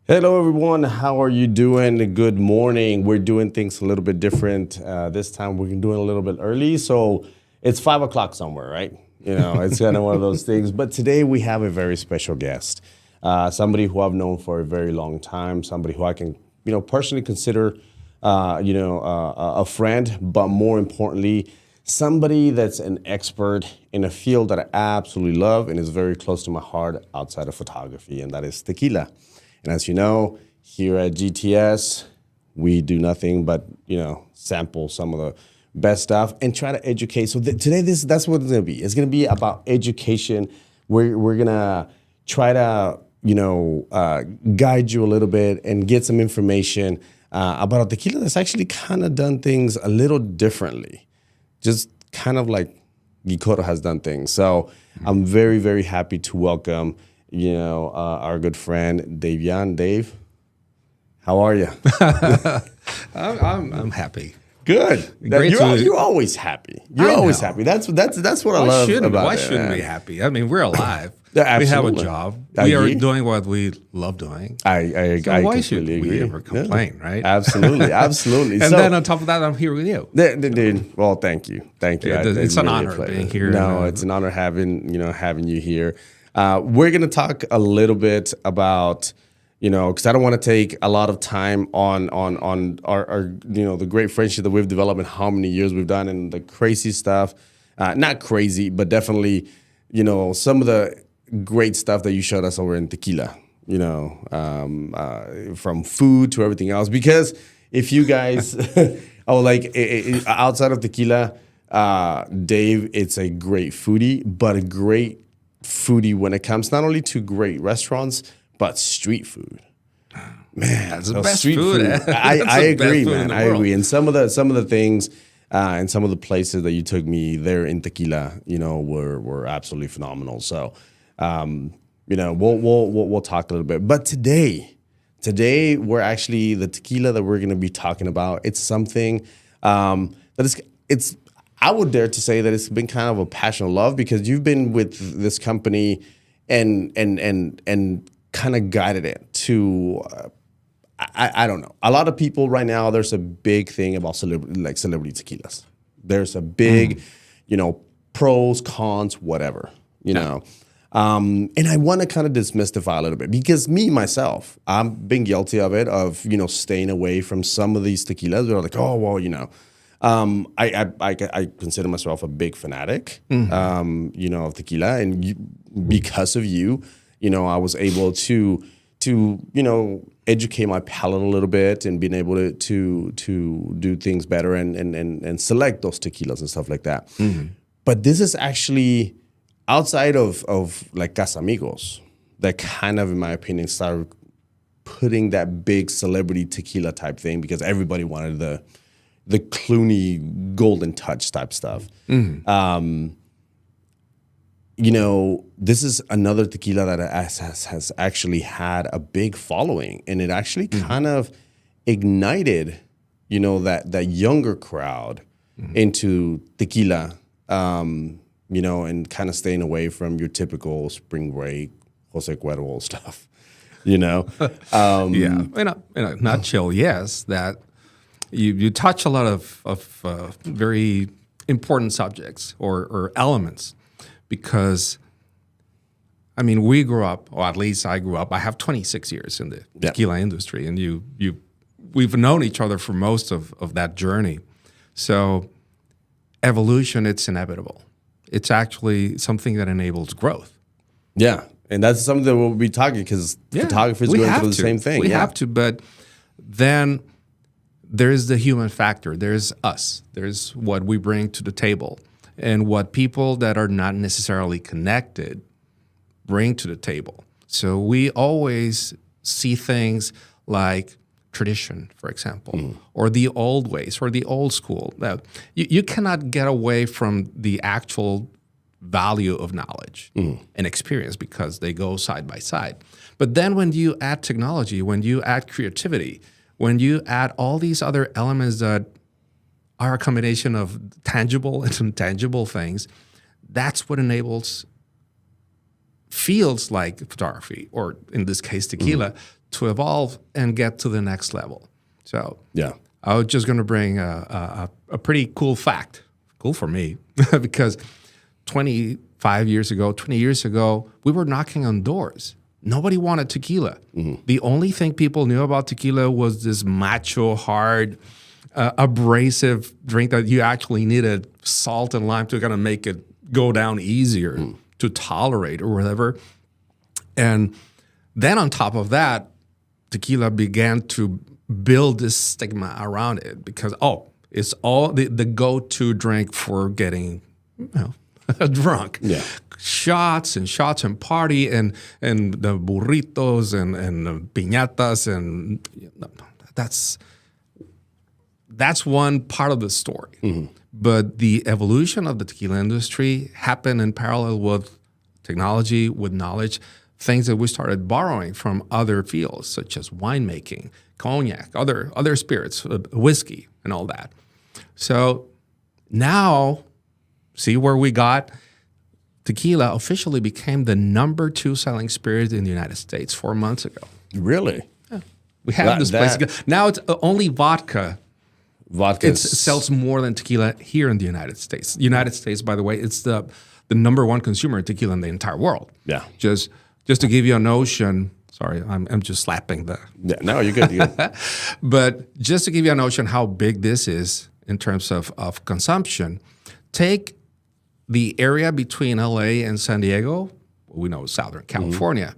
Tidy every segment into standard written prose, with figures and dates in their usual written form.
Hello, everyone. How are you doing? Good morning. We're doing things a little bit different. This time we're doing a little bit early. So it's 5 o'clock somewhere, right? It's kind of one of those things. But today we have a very special guest, somebody who I've known for a very long time, somebody who I can, personally consider, a friend, but more importantly, somebody that's an expert in a field that I absolutely love and is very close to my heart outside of photography, and that is tequila. And as you know, here at GTS, we do nothing but, sample some of the best stuff and try to educate. So today, that's what it's going to be. It's going to be about education. We're going to try to, guide you a little bit and get some information about a tequila that's actually kind of done things a little differently, just kind of like Gicoro has done things. So I'm very, very happy to welcome our good friend, Dave Yan. Dave, how are you? I'm happy. Good. You're always happy. You're always happy. That's what I love about it. Why shouldn't we be happy? I mean, we're alive. Yeah, we have a job. We are doing what we love doing. I why should completely we agree. ever complain, right? Absolutely, absolutely. And then on top of that, I'm here with you. Dude, well, thank you. It's an honor being here. No, it's an honor having you here. We're going to talk a little bit about, because I don't want to take a lot of time on our the great friendship that we've developed and how many years we've done and the crazy stuff. Not crazy, but definitely, some of the great stuff that you showed us over in tequila, from food to everything else. Because if you guys, outside of tequila, Dave, it's a great foodie, but a great foodie when it comes not only to great restaurants but street food. Man, that's the best food. I agree, man. I agree. And some of the things and some of the places that you took me there in tequila, were absolutely phenomenal. So, we'll talk a little bit. But today we're actually the tequila that we're going to be talking about. It's something it's. I would dare to say that it's been kind of a passion of love because you've been with this company and kind of guided it to, I don't know. A lot of people right now, there's a big thing about celebrity tequilas. There's a big, pros, cons, whatever, And I want to kind of demystify a little bit because myself, I've been guilty of it, of, staying away from some of these tequilas. They're like, oh, well, I consider myself a big fanatic, of tequila, and because of you, I was able to educate my palate a little bit and being able to do things better and select those tequilas and stuff like that. Mm-hmm. But this is actually outside of like Casamigos that kind of, in my opinion, started putting that big celebrity tequila type thing because everybody wanted the Clooney golden touch type stuff. Mm-hmm. This is another tequila that has actually had a big following, and it actually kind of ignited, that younger crowd into tequila, and kind of staying away from your typical spring break, Jose Cuervo stuff, Yeah, in a nutshell, yes, that you touch a lot of very important subjects or elements. Because, I mean, we grew up, or at least I grew up. I have 26 years in the tequila industry, and we've known each other for most of that journey. So, evolution, it's inevitable. It's actually something that enables growth. Yeah, and that's something that we'll be talking because photographers going through the same thing. We have to, but then there's the human factor. There's us. There's what we bring to the table. And what people that are not necessarily connected bring to the table. So we always see things like tradition, for example, or the old ways, or the old school. You cannot get away from the actual value of knowledge and experience because they go side by side. But then when you add technology, when you add creativity, when you add all these other elements that are a combination of tangible and intangible things, that's what enables fields like photography, or in this case, tequila, to evolve and get to the next level. So Yeah. I was just going to bring a pretty cool fact, cool for me, because 20 years ago, we were knocking on doors. Nobody wanted tequila. The only thing people knew about tequila was this macho, hard, abrasive drink that you actually needed salt and lime to kind of make it go down easier to tolerate or whatever. And then on top of that, tequila began to build this stigma around it because, it's all the go-to drink for getting, drunk. Yeah. Shots and party and the burritos and the piñatas and that's one part of the story. But the evolution of the tequila industry happened in parallel with technology, with knowledge, things that we started borrowing from other fields such as winemaking, cognac, other spirits, whiskey, and all that. So now, see where we got. Tequila officially became the number 2 selling spirit in the United States 4 months ago. Really? Yeah. We have this place. Now it's only vodka. Vodka It sells more than tequila here in the United States. United States, by the way, it's the number 1 consumer of tequila in the entire world. Yeah. Just to give you a notion. Sorry, I'm just slapping the. Yeah, no, you're good. You're good. But just to give you a notion how big this is in terms of consumption, take the area between LA and San Diego, we know Southern California,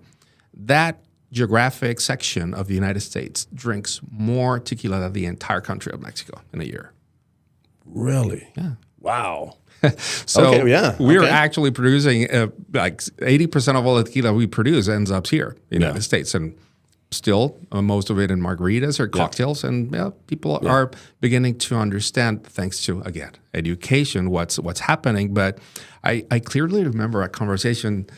that geographic section of the United States drinks more tequila than the entire country of Mexico in a year. Really? Yeah. Wow. So we're Okay. actually producing like 80% of all the tequila we produce ends up here in the United States. And still, most of it in margaritas or cocktails. And people are beginning to understand, thanks to, again, education, what's happening. But I clearly remember a conversation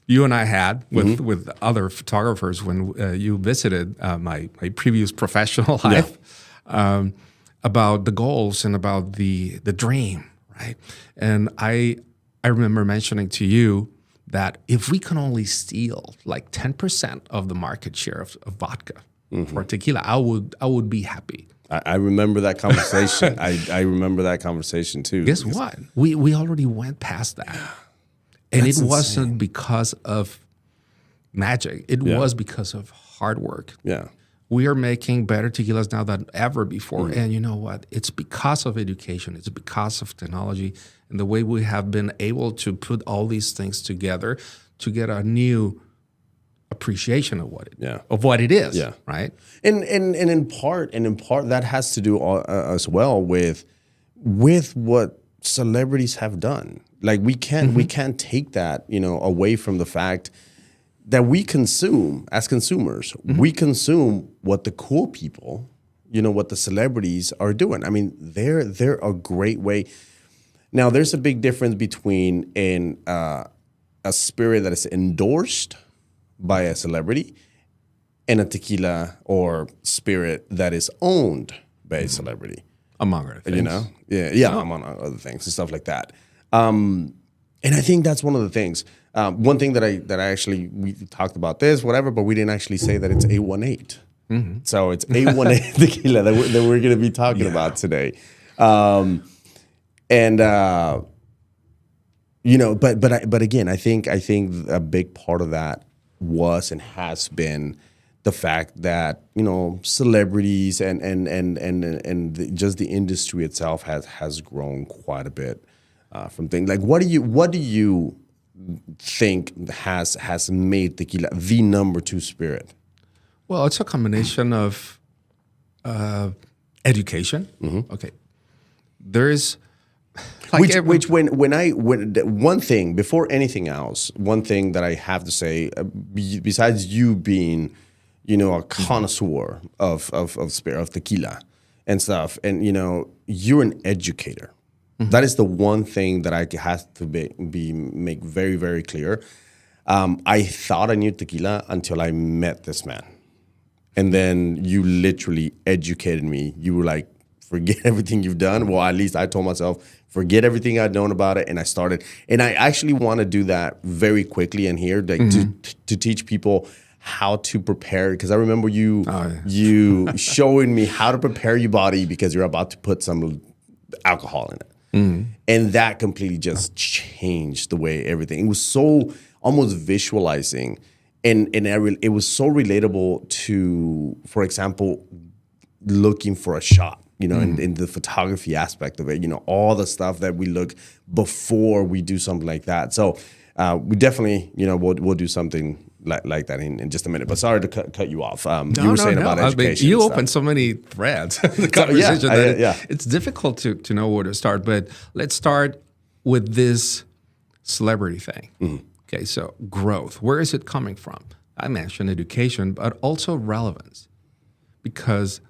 you and I had with other photographers when you visited my previous professional life about the goals and about the dream, right? And I remember mentioning to you that if we can only steal like 10% of the market share of vodka for tequila, I would be happy. I remember that conversation. I remember that conversation too. Guess what? We already went past that. And it wasn't because of magic. It was because of hard work. Yeah. We are making better tequilas now than ever before. And you know what? It's because of education. It's because of technology and the way we have been able to put all these things together to get a new appreciation of what it is. Yeah. Right. And in part that has to do as well with what celebrities have done. Like we can't take that, away from the fact that we consume as consumers. We consume what the cool people, what the celebrities are doing. I mean, they're a great way. Now, there's a big difference between a spirit that is endorsed by a celebrity and a tequila or spirit that is owned by a celebrity. Among other things. Among other things and stuff like that. And I think that's one of the things. One thing that I actually, we talked about this, whatever, but we didn't actually say that it's A18. So it's A18 tequila that we're going to be talking about today. But again, I think a big part of that was and has been the fact that celebrities and just the industry itself has grown quite a bit from things like what do you think has made tequila the number 2 spirit? Well, it's a combination of education. Okay, there is one thing before anything else. One thing that I have to say, besides you being, a connoisseur of spirit, of tequila and stuff, and you're an educator. That is the one thing that I have to make very, very clear. I thought I knew tequila until I met this man. And then you literally educated me. You were like, forget everything you've done. Well, at least I told myself, forget everything I'd known about it. And I started. And I actually want to do that very quickly in here, like to teach people how to prepare. Because I remember you showing me how to prepare your body because you're about to put some alcohol in it. And that completely just changed the way everything. It was so almost visualizing. And it was so relatable to, for example, looking for a shot, in the photography aspect of it, all the stuff that we look before we do something like that. So we definitely, we'll do something like that in just a minute. But sorry to cut you off. You were saying about education. You opened so many threads in the conversation it's difficult to know where to start. But let's start with this celebrity thing. Okay, so growth. Where is it coming from? I mentioned education, but also relevance. Because,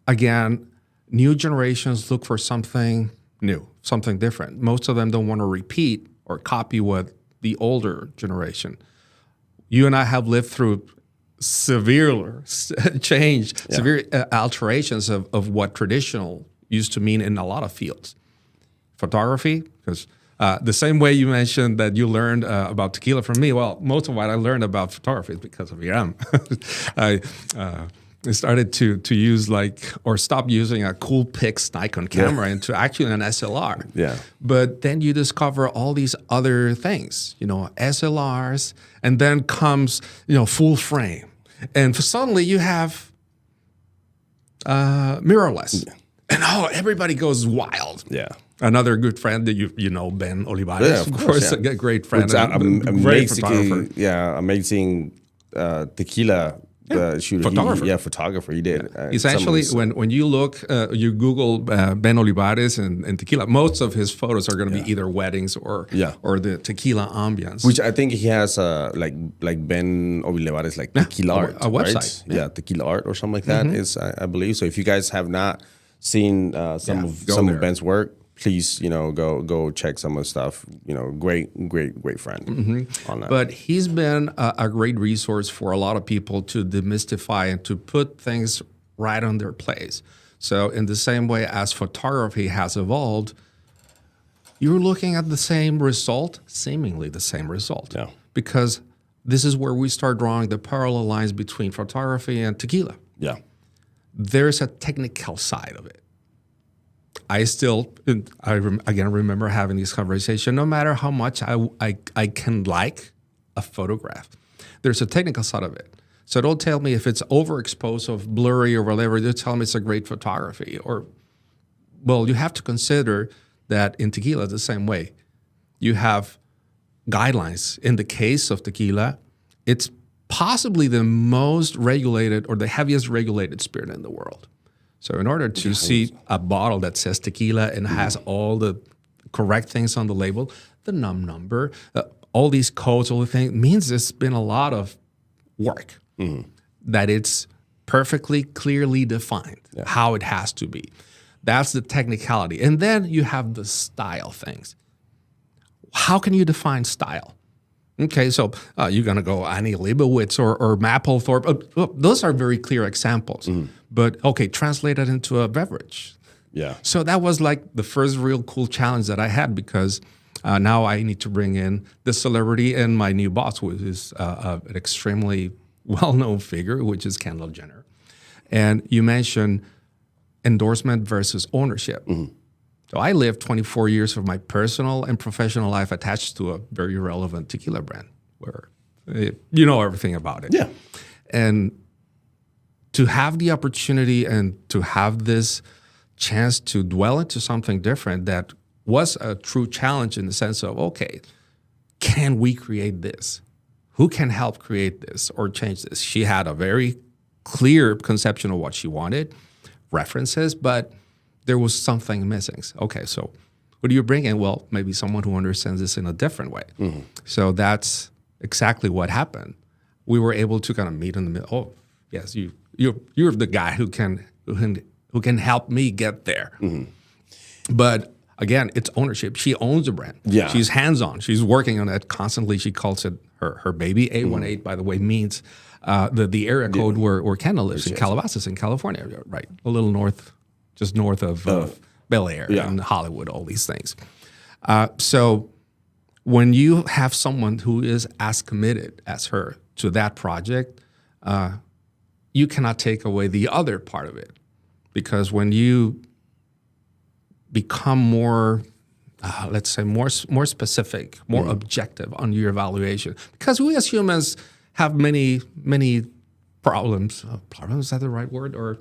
again, new generations look for something new, something different. Most of them don't want to repeat or copy what the older generation. You and I have lived through severe change, severe alterations of what traditional used to mean in a lot of fields. Photography, because the same way you mentioned that you learned about tequila from me, well, most of what I learned about photography is because of Iram. I started to use or stop using a Coolpix Nikon camera into actually an SLR. Yeah. But then you discover all these other things, SLRs, and then comes, full frame. And suddenly you have mirrorless. Yeah. And everybody goes wild. Yeah. Another good friend that you know, Ben Olivares, of course, a great friend, great photographer. Yeah, amazing tequila photographer. Photographer. He did. Essentially, when you look, you Google Ben Olivares and tequila, most of his photos are going to be either weddings or the tequila ambience. Which I think he has like Ben Olivares, like Tequila Art. A website. Right? Yeah, Tequila Art or something like that is, I believe. So if you guys have not seen some of Ben's work, please, go check some of the stuff. Great friend on that. But he's been a great resource for a lot of people to demystify and to put things right on their place. So in the same way as photography has evolved, you're looking at the same result, seemingly the same result. Yeah. Because this is where we start drawing the parallel lines between photography and tequila. Yeah. There's a technical side of it. I remember having this conversation. No matter how much I can like a photograph, there's a technical side of it. So don't tell me if it's overexposed or blurry or whatever. Just tell me it's a great photography. You have to consider that in tequila the same way. You have guidelines. In the case of tequila, it's possibly the most regulated or the heaviest regulated spirit in the world. So in order to see a bottle that says tequila and has all the correct things on the label, the number, all these codes, all the things, means there's been a lot of work that it's perfectly clearly defined how it has to be. That's the technicality. And then you have the style things. How can you define style? Okay, so you're going to go Annie Leibovitz or Mapplethorpe. Those are very clear examples. But, okay, translate it into a beverage. Yeah. So that was like the first real cool challenge that I had because now I need to bring in the celebrity and my new boss, which is an extremely well-known figure, which is Kendall Jenner. And you mentioned endorsement versus ownership. So I lived 24 years of my personal and professional life attached to a very relevant tequila brand where you know everything about it. Yeah. And to have the opportunity and to have this chance to dwell into something different that was a true challenge in the sense of, okay, can we create this? Who can help create this or change this? She had a very clear conception of what she wanted, references, but there was something missing. Okay, so who do you bring in? Well, maybe someone who understands this in a different way. So that's exactly what happened. We were able to kind of meet in the middle. Oh, yes, you're the guy who can help me get there. But again, it's ownership. She owns the brand. Yeah. She's hands-on. She's working on it constantly. She calls it her baby. 818, by the way, means the area code where Kendall lives in Calabasas in California, right? A little just north of Bel Air Yeah. and Hollywood, all these things. So when you have someone who is as committed as her to that project, you cannot take away the other part of it. Because when you become more, let's say, more specific, more objective on your evaluation, because we as humans have many problems. Problems, is that the right word? Or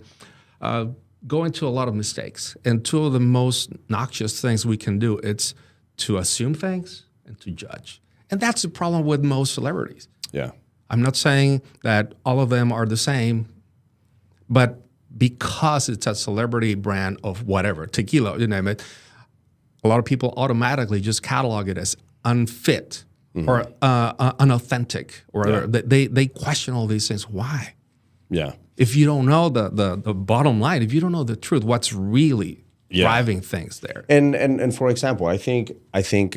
go into a lot of mistakes. And two of the most noxious things we can do, it's to assume things and to judge. And that's the problem with most celebrities. Yeah. I'm not saying that all of them are the same, but because it's a celebrity brand of whatever, tequila, you name it, a lot of people automatically just catalog it as unfit or unauthentic, or they question all these things. Why? Yeah. If you don't know the bottom line, if you don't know the truth, what's really driving things there? And for example, I think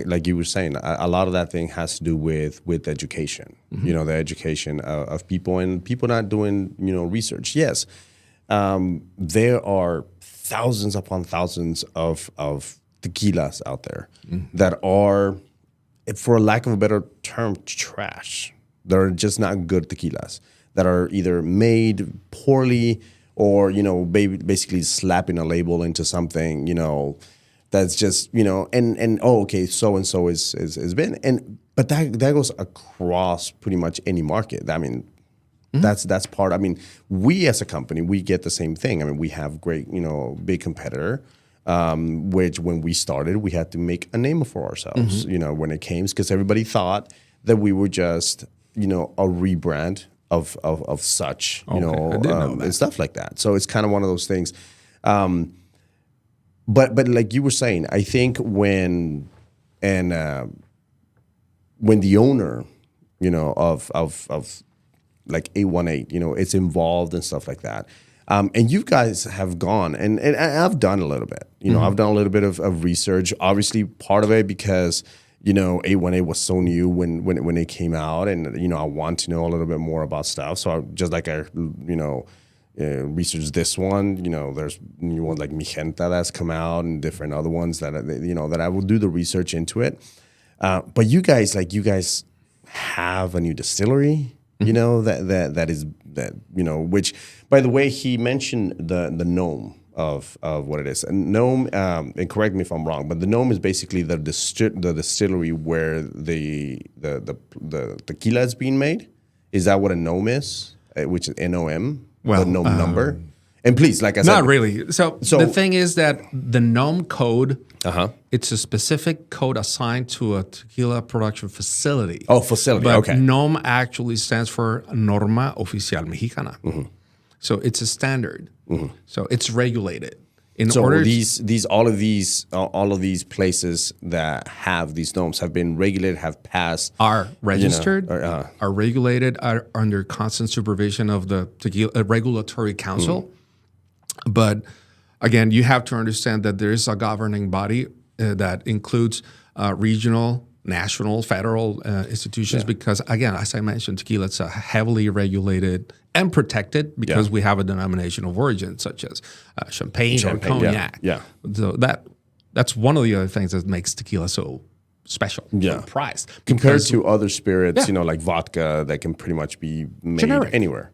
like you were saying, a lot of that thing has to do with education. You know, the education of people and people not doing research. Yes, there are thousands upon thousands of tequilas out there that are, for lack of a better term, trash. They're just not good tequilas, that are either made poorly or, basically slapping a label into something, that's just, okay, so-and-so is been. But that goes across pretty much any market. I mean, that's part. I mean, we as a company, we get the same thing. I mean, we have great, big competitor, which when we started, we had to make a name for ourselves, when it came, because everybody thought that we were just, a rebrand of such, I didn't know that. and stuff like that. So it's kind of one of those things. But like you were saying, I think when the owner, of like 818, it's involved and stuff like that. And you guys have gone, and I've done a little bit, I've done a little bit of research. Obviously, part of it because 818 was so new when it came out, and I want to know a little bit more about stuff. So I researched this one. There's new ones like Mi Genta that's come out, and different other ones that that I will do the research into it. But you guys have a new distillery, which, by the way, he mentioned the gnome of what it is. And gnome, and correct me if I'm wrong, but the gnome is basically the distillery where the tequila is being made. Is that what a gnome is? Which is NOM, Well, the gnome number. And please, like I said, Not really. So the thing is that the NOM code, it's a specific code assigned to a tequila production facility. Oh, facility. But Okay. NOM actually stands for Norma Oficial Mexicana. So it's a standard. So it's regulated. So all of these places that have these norms have been regulated, have passed, are registered, are regulated, are under constant supervision of the Tequila Regulatory Council. But again, you have to understand that there is a governing body that includes regional, national, federal institutions, because again, as I mentioned, tequila is a heavily regulated and protected because we have a denomination of origin such as champagne or cognac. So that's one of the other things that makes tequila so special, so prized. Compared to other spirits, like vodka that can pretty much be made Generic. anywhere.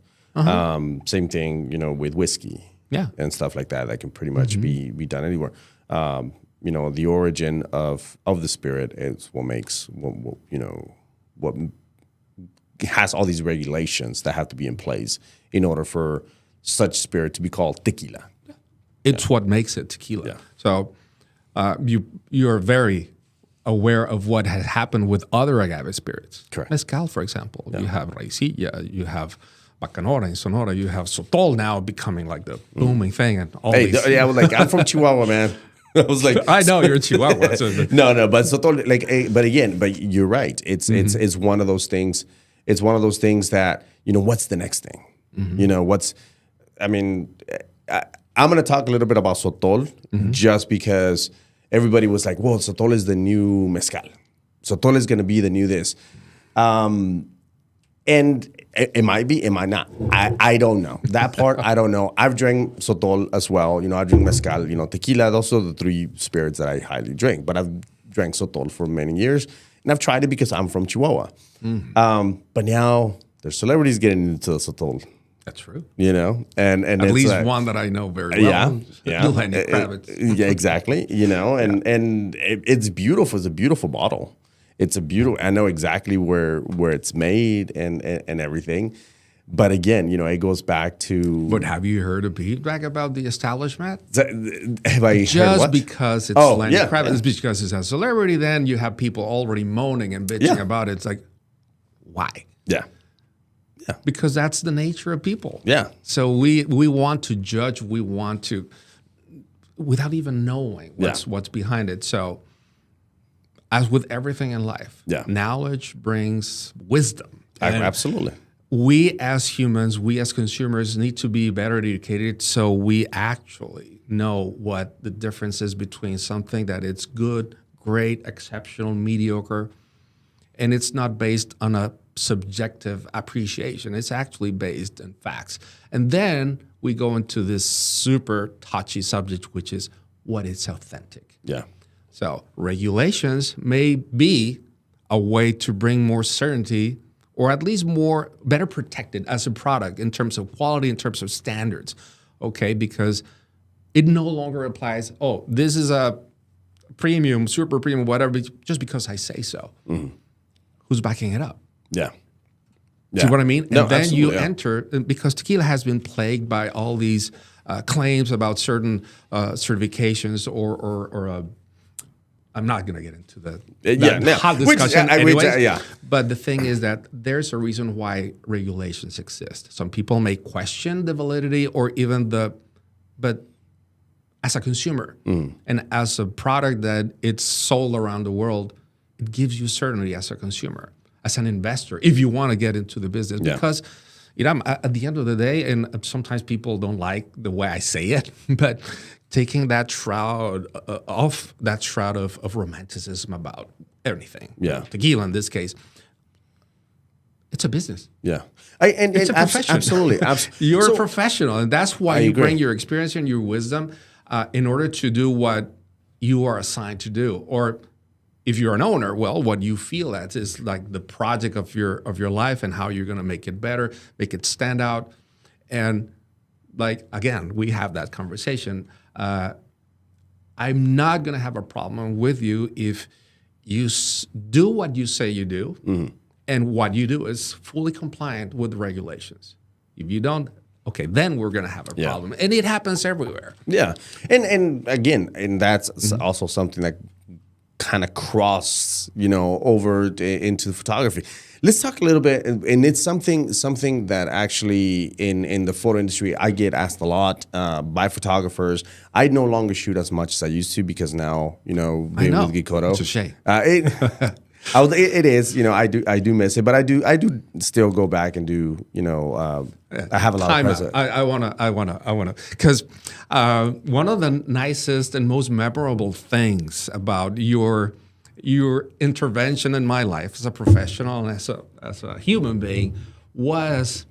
Same thing, with whiskey and stuff like that can pretty much be done anywhere. The origin of the spirit is what makes what has all these regulations that have to be in place in order for such spirit to be called tequila. It's what makes it tequila. So you are very aware of what has happened with other agave spirits. Correct. Mezcal, for example. You have Raicilla, you have Bacanora in Sonora, you have Sotol now becoming like the booming thing, and all these. I was like, I'm from Chihuahua, man. I was like, I know you're in Chihuahua. So no, but Sotol, but you're right. It's one of those things. It's one of those things that, what's the next thing? I'm going to talk a little bit about Sotol just because everybody was like, well, Sotol is the new mezcal. Sotol is going to be the new this. And it might be, it might not. I don't know. That part, I don't know. I've drank sotol as well. You know, I drink mezcal, you know, tequila. Those are the three spirits that I highly drink. But I've drank sotol for many years. And I've tried it because I'm from Chihuahua. But now there's celebrities getting into the sotol. That's true. You know, and at least one that I know very well. Yeah. Lenny Kravitz. Yeah, exactly. You know, and it's beautiful. It's a beautiful bottle. It's a beautiful. I know exactly where it's made and everything. But again, you know, it goes back to. But have you heard of feedback about the establishment? Have I Just heard what? because it's Lenny Kravitz, because it's a celebrity, then you have people already moaning and bitching about it. It's like, why? Yeah. Yeah. Because that's the nature of people. Yeah. So we want to judge. We want to, without even knowing what's behind it. So, as with everything in life, knowledge brings wisdom. Absolutely. We as humans, we as consumers need to be better educated so we actually know what the difference is between something that it's good, great, exceptional, mediocre, and it's not based on a subjective appreciation. It's actually based in facts. And then we go into this super touchy subject, which is what is authentic. Yeah. So regulations may be a way to bring more certainty or at least better protected as a product in terms of quality, in terms of standards, okay? Because it no longer applies, this is a premium, super premium, whatever, just because I say so. Who's backing it up? Yeah. See what I mean? No, and then you yeah. enter, because tequila has been plagued by all these claims about certain certifications or I'm not going to get into the hot discussion anyways. But the thing is that there's a reason why regulations exist. Some people may question the validity or even but as a consumer and as a product that it's sold around the world, it gives you certainty as a consumer, as an investor, if you want to get into the business. Because you know, at the end of the day, and sometimes people don't like the way I say it, but taking that shroud of romanticism about everything, tequila in this case, it's a business. Yeah, it's a profession. Absolutely. You're a professional, and that's why you bring your experience and your wisdom in order to do what you are assigned to do. Or if you're an owner, well, what you feel that is like the project of your life and how you're going to make it better, make it stand out. And like, again, we have that conversation. I'm not going to have a problem with you if you do what you say you do, and what you do is fully compliant with the regulations. If you don't, okay, then we're going to have a problem. And it happens everywhere. Yeah. And again, and that's also something that kind of cross, you know, over into photography. Let's talk a little bit, and it's something that actually in the photo industry I get asked a lot by photographers. I no longer shoot as much as I used to because now, you know, being with Gikoto, it's a shame. It is, you know, I do miss it, but I do still go back and do, you know, I have a lot of present. I wanna, because one of the nicest and most memorable things about your intervention in my life as a professional and as a human being was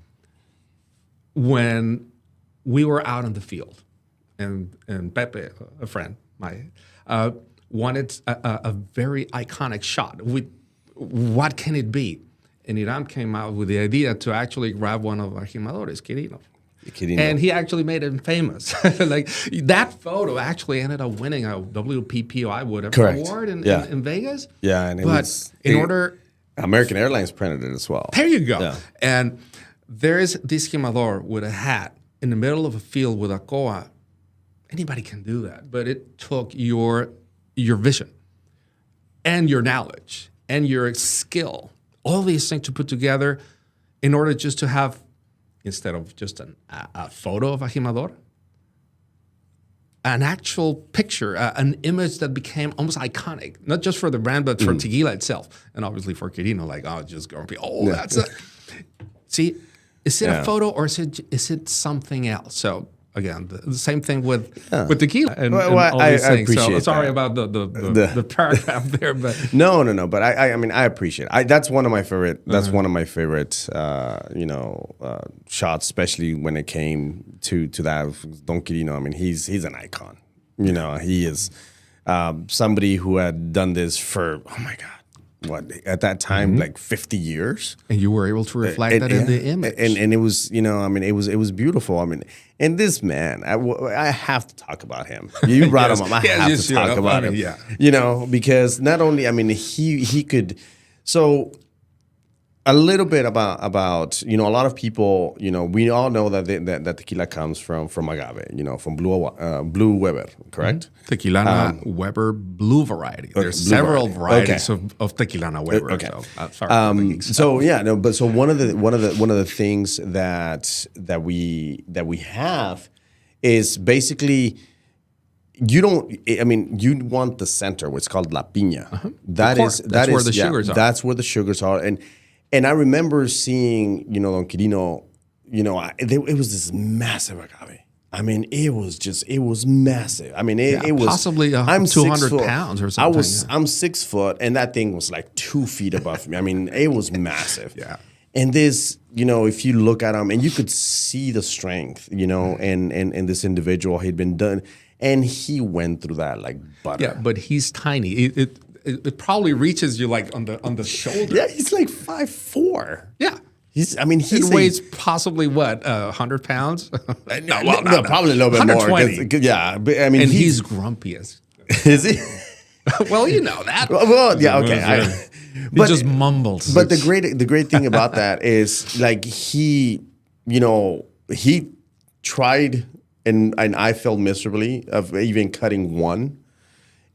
when we were out in the field, and Pepe, a friend, wanted a very iconic shot. What can it be? And Iram came out with the idea to actually grab one of our jimadores, Quirino. And he actually made him famous. Like that photo actually ended up winning a WPPI award in Vegas. Yeah, and American Airlines printed it as well. There you go. Yeah. And there is this jimador with a hat in the middle of a field with a koa. Anybody can do that, but it took your vision and your knowledge and your skill, all these things to put together in order just to have, instead of just a photo of a jimador, an actual picture, an image that became almost iconic, not just for the brand, but for tequila itself. And obviously for Quirino, like, just going to be, that's it. See, is it a photo or is it something else? So again, the same thing with tequila and, Well, and all these I things. So appreciate sorry that. about the paragraph there, but No. But I mean, I appreciate it. That's one of my favorite. That's one of my favorite, shots, especially when it came to that Don Quirino. I mean, he's an icon. He is somebody who had done this for, oh my God, what at that time, like 50 years. and you were able to reflect that in the image. And it was, I mean, it was beautiful. I mean, and this man, I have to talk about him. You brought him up. I Yes, have you to should. talk about I mean, him. yeah. Because not only, I mean, he could. So a little bit about a lot of people, we all know that tequila comes from agave, from blue Weber, correct? Tequilana Weber blue variety. There's blue several variety. varieties of Tequilana Weber. Okay. So, sorry. for the geeks. So yeah, no, but so one of the things that we have is basically you don't. I mean, you want the center, what's called la piña. That's where the sugars are. That's where the sugars are, and I remember seeing Don Quirino. It was this massive agave. I mean, it was massive. I mean, it was possibly 200 pounds or something. I'm 6 foot, and that thing was like 2 feet above me. I mean, it was massive. Yeah. And this, if you look at him, and you could see the strength, and this individual had been done, and he went through that like butter. Yeah, but he's tiny. It probably reaches you like on the shoulder. Yeah, he's like 5'4". Yeah. He weighs possibly what, 100 pounds? no, probably a little bit more. 120. Yeah, but I mean, And he's grumpy as. is he? Well, you know that. Well, yeah, okay. He just mumbles. But the great thing about that is like he tried and I failed miserably of even cutting one.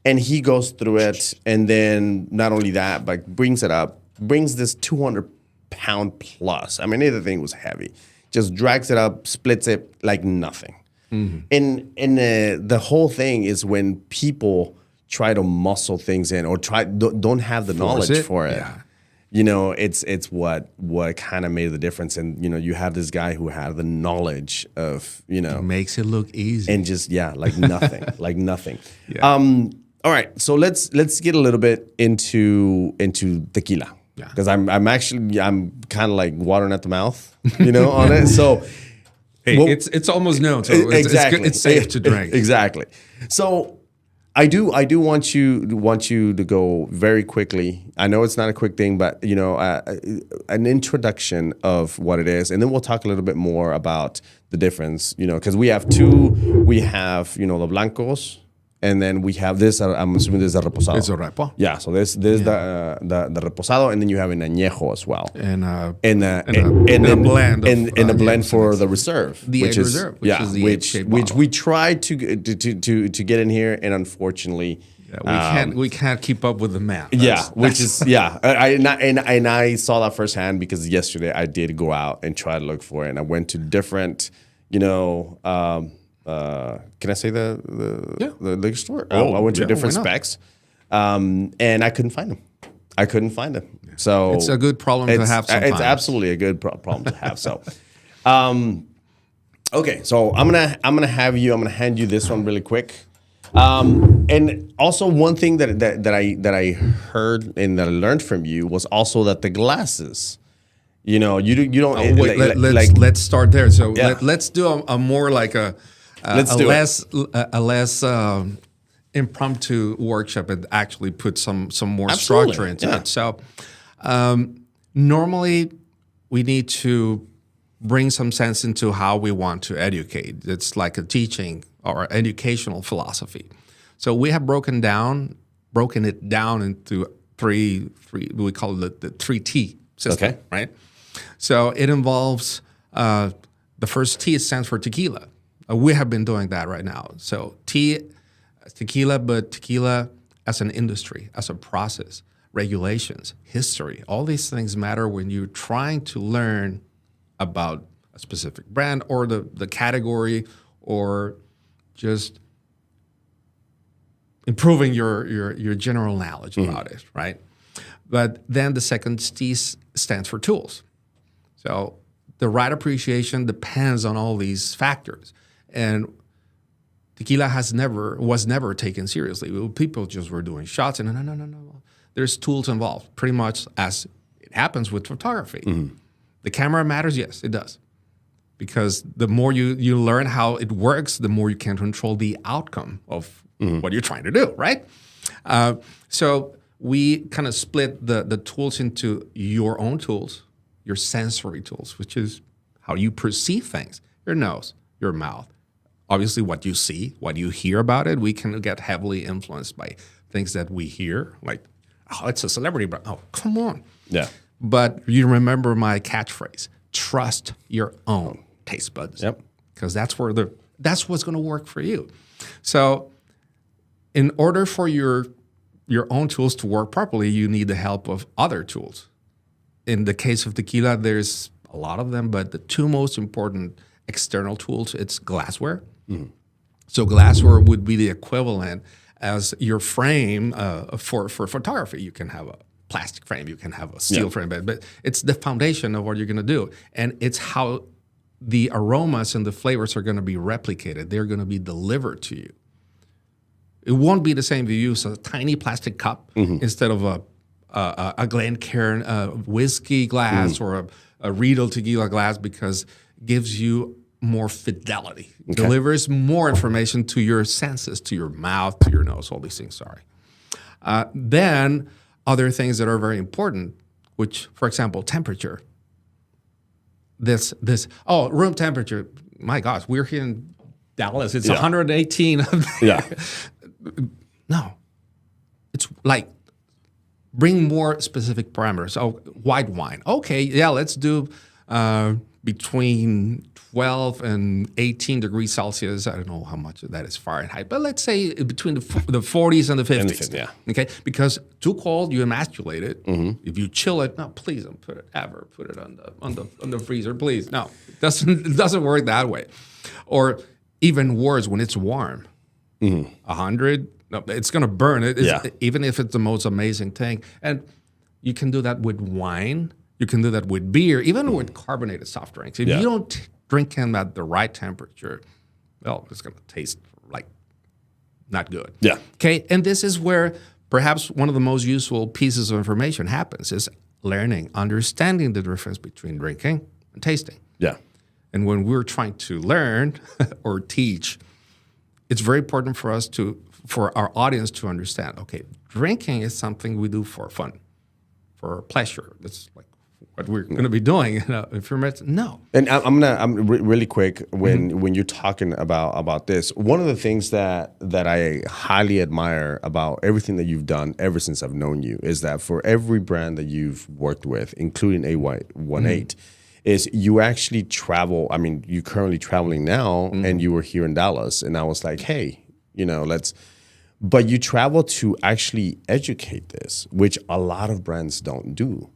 And he goes through it, and then not only that, but brings this 200-pound plus. I mean, the thing was heavy. Just drags it up, splits it like nothing. And the whole thing is when people try to muscle things in or don't have the knowledge for it. Yeah. It's what kind of made the difference. And you have this guy who had the knowledge of Makes it look easy. and just like nothing, like nothing. Yeah. All right, so let's get a little bit into tequila. Yeah. Because I'm kind of like watering at the mouth, on it. So hey, it's almost known, so it's safe to drink. Exactly. So I do want you to go very quickly. I know it's not a quick thing, but an introduction of what it is, and then we'll talk a little bit more about the difference. Because we have two. We have the blancos. And then we have this. I'm assuming this is the reposado. It's a repo. Yeah. So there's the reposado, and then you have an añejo as well. And a blend. And a blend for the reserve, the egg reserve, which is the egg-shaped which bottle. we tried to get in here, and unfortunately, we can't keep up with the math. I saw that firsthand because yesterday I did go out and try to look for it, and I went to different, can I say the liquor store? I went to different specs, and I couldn't find them. So It's a good problem to have sometimes. It's absolutely a good problem to have. So, okay. So I'm gonna hand you this one really quick. And also one thing that I heard and that I learned from you was also that the glasses. You don't. Let's start there. So Yeah. let's do a more like a less impromptu workshop and actually put some more Absolutely, structure into yeah. it. So normally we need to bring some sense into how we want to educate. It's like a teaching or educational philosophy. So we have broken it down into three. We call it the 3T system, Okay. right? So it involves the first T stands for tequila. We have been doing that right now. So tequila, but tequila as an industry, as a process, regulations, history, all these things matter when you're trying to learn about a specific brand or the category or just improving your general knowledge about it, right? But then the second T stands for tools. So the right appreciation depends on all these factors. And tequila was never taken seriously. People just were doing shots, and no. There's tools involved, pretty much as it happens with photography. The camera matters, yes, it does. Because the more you learn how it works, the more you can control the outcome of what you're trying to do, right? So we kind of split the tools into your own tools, your sensory tools, which is how you perceive things, your nose, your mouth. Obviously, what you see, what you hear about it, we can get heavily influenced by things that we hear, like, oh, it's a celebrity, but oh, come on. Yeah. But you remember my catchphrase, trust your own taste buds. Yep. Because that's what's going to work for you. So in order for your own tools to work properly, you need the help of other tools. In the case of tequila, there's a lot of them, but the two most important external tools, it's glassware. So glassware would be the equivalent as your frame for photography. You can have a plastic frame, you can have a steel frame, but it's the foundation of what you're going to do. And it's how the aromas and the flavors are going to be replicated. They're going to be delivered to you. It won't be the same if you use a tiny plastic cup instead of a Glencairn whiskey glass or a Riedel tequila glass, because it gives you more fidelity. Okay. Delivers more information to your senses, to your mouth, to your nose, all these things, sorry. Then other things that are very important, which, for example, temperature. Room temperature. My gosh, we're here in Dallas. It's 118. Yeah. No. It's like, bring more specific parameters. Oh, white wine. Okay, yeah, let's do between 12 and 18 degrees Celsius. I don't know how much of that is Fahrenheit, but let's say between the 40s and the 50s. Yeah. Okay, because too cold, you emasculate it. If you chill it, no, please don't put it on the freezer, please. No, it doesn't work that way. Or even worse, when it's warm, 100. No, it's going to burn it, even if it's the most amazing thing. And you can do that with wine. You can do that with beer, even with carbonated soft drinks. If you don't drink them at the right temperature, well, it's going to taste like not good. Yeah. Okay, and this is where perhaps one of the most useful pieces of information happens, is learning, understanding the difference between drinking and tasting. Yeah. And when we're trying to learn or teach, it's very important for our audience to understand, okay, drinking is something we do for fun, for pleasure. That's like what we're going to be doing. If you're no. And I'm really quick when you're talking about this. One of the things that I highly admire about everything that you've done ever since I've known you is that for every brand that you've worked with, including A18, is you actually travel. I mean, you're currently traveling now, and you were here in Dallas, and I was like, hey, but you travel to actually educate this, which a lot of brands don't do.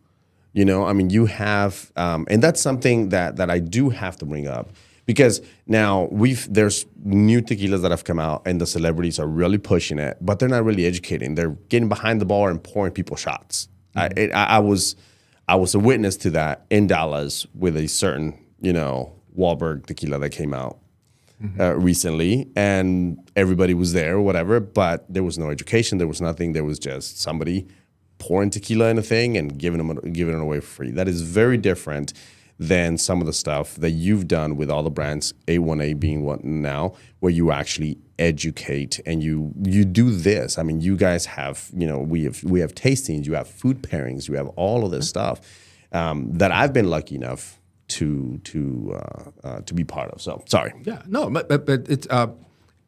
I mean, you have, and that's something that I do have to bring up, because now there's new tequilas that have come out, and the celebrities are really pushing it, but they're not really educating. They're getting behind the bar and pouring people shots. I was a witness to that in Dallas with a certain, Wahlberg tequila that came out recently, and everybody was there or whatever, but there was no education. There was nothing. There was just somebody pouring tequila in a thing and giving it away for free. That is very different than some of the stuff that you've done with all the brands, A1A being one now, where you actually educate and you do this. I mean, you guys have, we have tastings, you have food pairings, you have all of this stuff that I've been lucky enough to be part of. So sorry. Yeah, no, but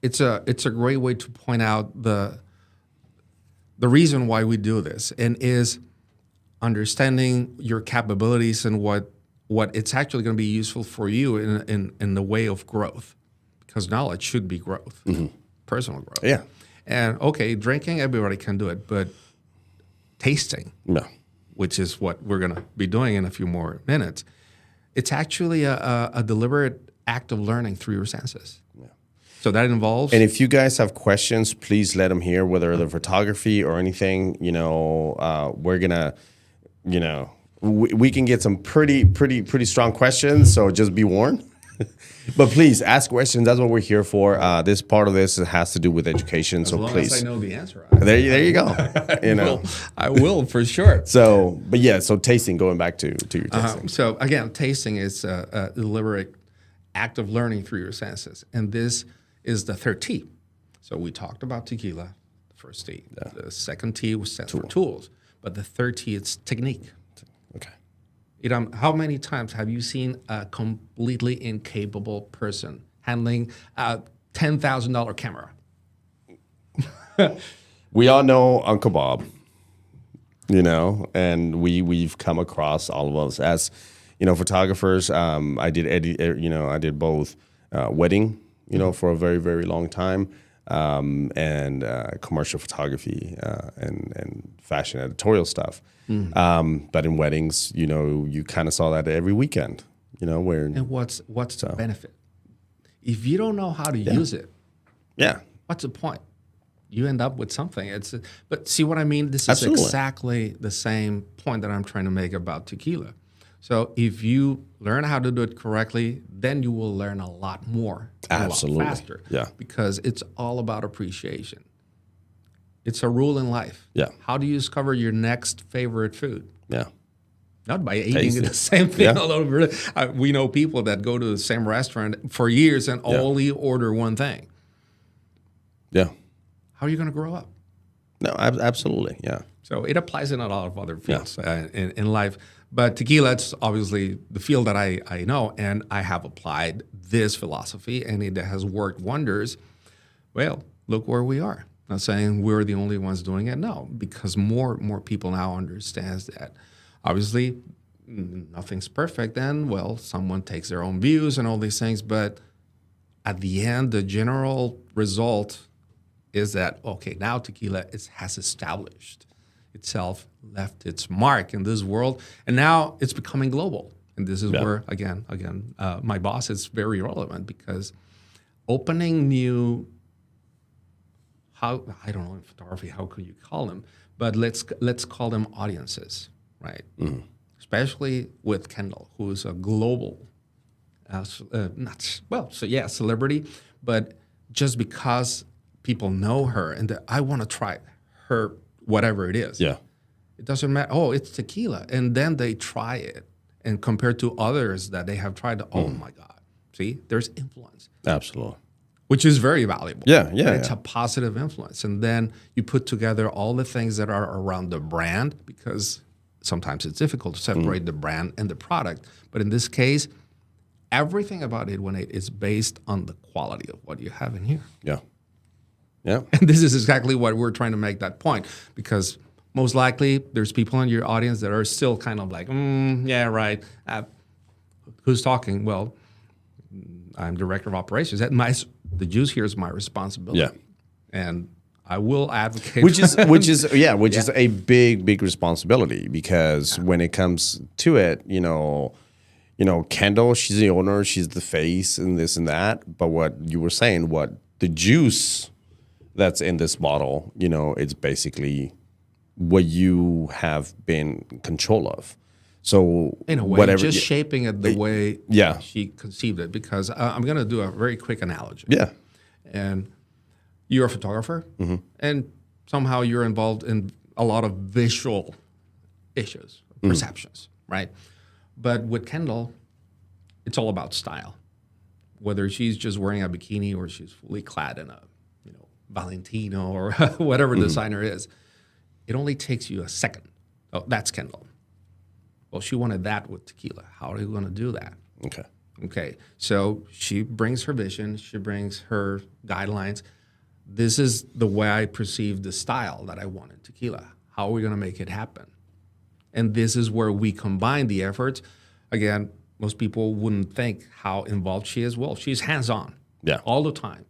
it's a great way to point out the reason why we do this, and is understanding your capabilities and what it's actually going to be useful for you in the way of growth, because knowledge should be growth, personal growth. Yeah. And okay, drinking, everybody can do it, but tasting, which is what we're going to be doing in a few more minutes, it's actually a deliberate act of learning through your senses. Yeah. So that involves. And if you guys have questions, please let them hear, whether they're photography or anything. We're gonna, we can get some pretty strong questions. So just be warned. But please ask questions. That's what we're here for. This part of this has to do with education. As So long please, as I know the answer. there you go. You know. I will for sure. So, but yeah. So tasting. Going back to your tasting. So again, tasting is a deliberate act of learning through your senses, and this is the third T. So we talked about tequila, the first T. Yeah. The second T was stands for tools, but the third T is technique. Okay. How many times have you seen a completely incapable person handling a $10,000 camera? We all know Uncle Bob, you know, and we've come across all of us as, you know, photographers. I did both wedding, you know, for a very, very long time, and commercial photography and fashion editorial stuff. But in weddings, you know, you kind of saw that every weekend, you know, where. And what's the benefit? If you don't know how to use it, what's the point? You end up with something. But see what I mean? This is exactly the same point that I'm trying to make about tequila. So if you learn how to do it correctly, then you will learn a lot more, a lot faster. Yeah. Because it's all about appreciation. It's a rule in life. Yeah. How do you discover your next favorite food? Yeah. Not by eating the same thing all over. We know people that go to the same restaurant for years and only order one thing. Yeah. How are you going to grow up? No, absolutely. Yeah. So it applies in a lot of other fields in life. But tequila, it's obviously the field that I know, and I have applied this philosophy, and it has worked wonders. Well, look where we are. Not saying we're the only ones doing it, no, because more people now understands that. Obviously, nothing's perfect, and well, someone takes their own views and all these things, but at the end, the general result is that, okay, now tequila has established itself, left its mark in this world, and now it's becoming global. And this is where, again, my boss is very relevant, because opening new, I don't know in photography, how could you call them, but let's call them audiences, right? Mm-hmm. Especially with Kendall, who is a global, celebrity, but just because people know her and that I want to try her, whatever it is. Yeah. It doesn't matter. Oh, it's tequila. And then they try it. And compared to others that they have tried, oh my God. See, there's influence. Absolutely. Which is very valuable. Yeah. It's a positive influence. And then you put together all the things that are around the brand, because sometimes it's difficult to separate the brand and the product. But in this case, everything about 818 is based on the quality of what you have in here. Yeah. Yeah. And this is exactly what we're trying to make that point, because most likely there's people in your audience that are still kind of like, yeah, right. Who's talking? Well, I'm director of operations. The juice here is my responsibility. Yeah. And I will advocate. Which is a big responsibility, because when it comes to it, you know, Kendall, she's the owner, she's the face and this and that. But what you were saying, what the juice that's in this bottle, you know, it's basically what you have been in control of. So in a way, whatever, just shaping it the way she conceived it. Because I'm going to do a very quick analogy. Yeah. And you're a photographer, and somehow you're involved in a lot of visual issues, perceptions, right? But with Kendall, it's all about style. Whether she's just wearing a bikini or she's fully clad in a, Valentino or whatever designer is, it only takes you a second. Oh, that's Kendall. Well, she wanted that with tequila. How are you going to do that? Okay. So she brings her vision. She brings her guidelines. This is the way I perceive the style that I want in tequila. How are we going to make it happen? And this is where we combine the efforts. Again, most people wouldn't think how involved she is. Well, she's hands-on all the time.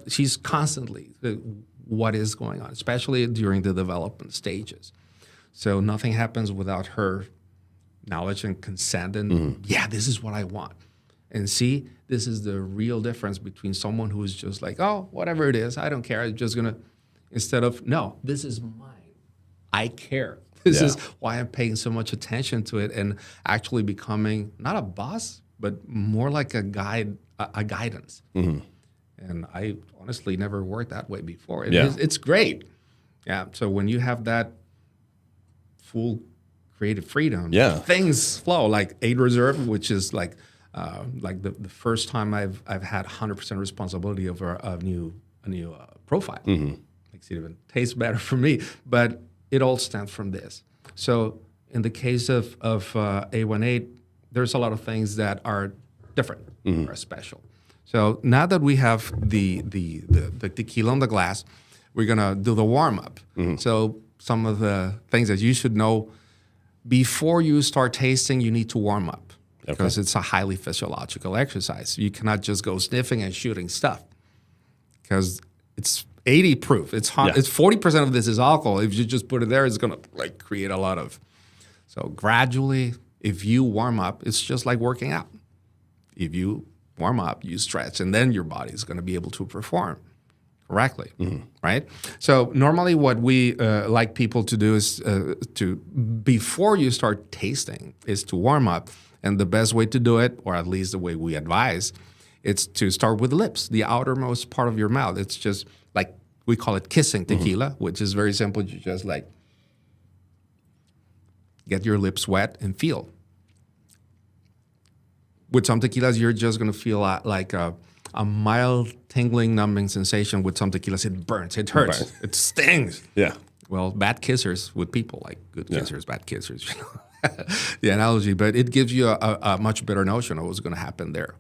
She's constantly what is going on, especially during the development stages. So nothing happens without her knowledge and consent. And this is what I want. And see, this is the real difference between someone who is just like, oh, whatever it is, I don't care. I'm just going to, instead of, no, this is mine. I care. This is why I'm paying so much attention to it and actually becoming not a boss, but more like a guide, a guidance. And I honestly never worked that way before. It's great. Yeah. So when you have that full creative freedom, things flow. Like Aid Reserve, which is like the first time I've had 100% responsibility over a new profile. Makes it even taste better for me. But it all stems from this. So in the case of A18, there's a lot of things that are different or special. So now that we have the tequila on the glass, we're gonna do the warm up. So some of the things that you should know before you start tasting, you need to warm up because it's a highly physiological exercise. You cannot just go sniffing and shooting stuff because it's 80 proof. It's hot. It's 40% of this is alcohol. If you just put it there, it's gonna like create a lot of. So gradually, if you warm up, it's just like working out. If you warm up, you stretch, and then your body is going to be able to perform correctly, right? So normally what we like people to do is before you start tasting, is to warm up. And the best way to do it, or at least the way we advise, it's to start with the lips, the outermost part of your mouth. It's just like, we call it kissing tequila, which is very simple. You just like get your lips wet and feel. With some tequilas, you're just going to feel like a mild tingling, numbing sensation. With some tequilas, it burns, it hurts, it stings. Yeah. Well, bad kissers with people, like good kissers, bad kissers, you know, the analogy. But it gives you a much better notion of what's going to happen there.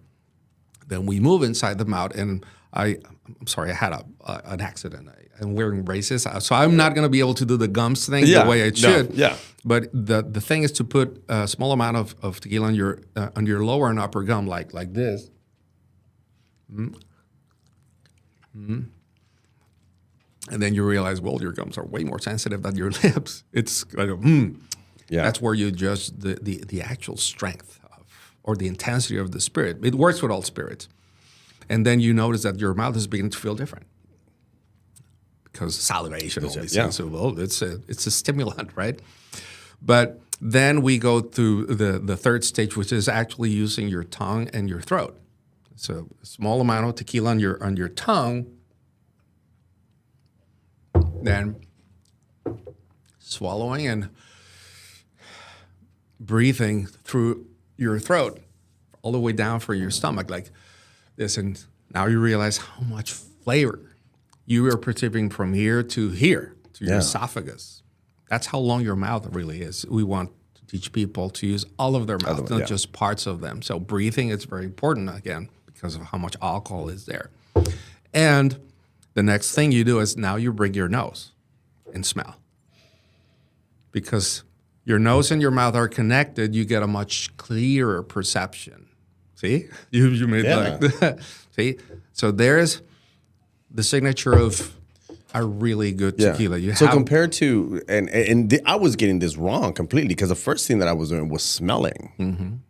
Then we move inside the mouth, and I'm sorry, I had an accident. I'm wearing braces, so I'm not going to be able to do the gums thing the way I should. But the thing is to put a small amount of tequila on your lower and upper gum, like this. And then you realize, well, your gums are way more sensitive than your lips. It's like, That's where you judge the actual strength or the intensity of the spirit. It works with all spirits. And then you notice that your mouth is beginning to feel different. Because salivation always seems so well. It's a stimulant, right? But then we go through the third stage, which is actually using your tongue and your throat. So a small amount of tequila on your tongue, then swallowing and breathing through your throat all the way down for your stomach like this. And now you realize how much flavor you are perceiving from here to your esophagus. That's how long your mouth really is. We want to teach people to use all of their mouth, not just parts of them. So breathing is very important, again, because of how much alcohol is there. And the next thing you do is now you bring your nose and smell. Because your nose and your mouth are connected, you get a much clearer perception. See? You made like that. See? So there's the signature of a really good tequila. Compared to, I was getting this wrong completely because the first thing that I was doing was smelling.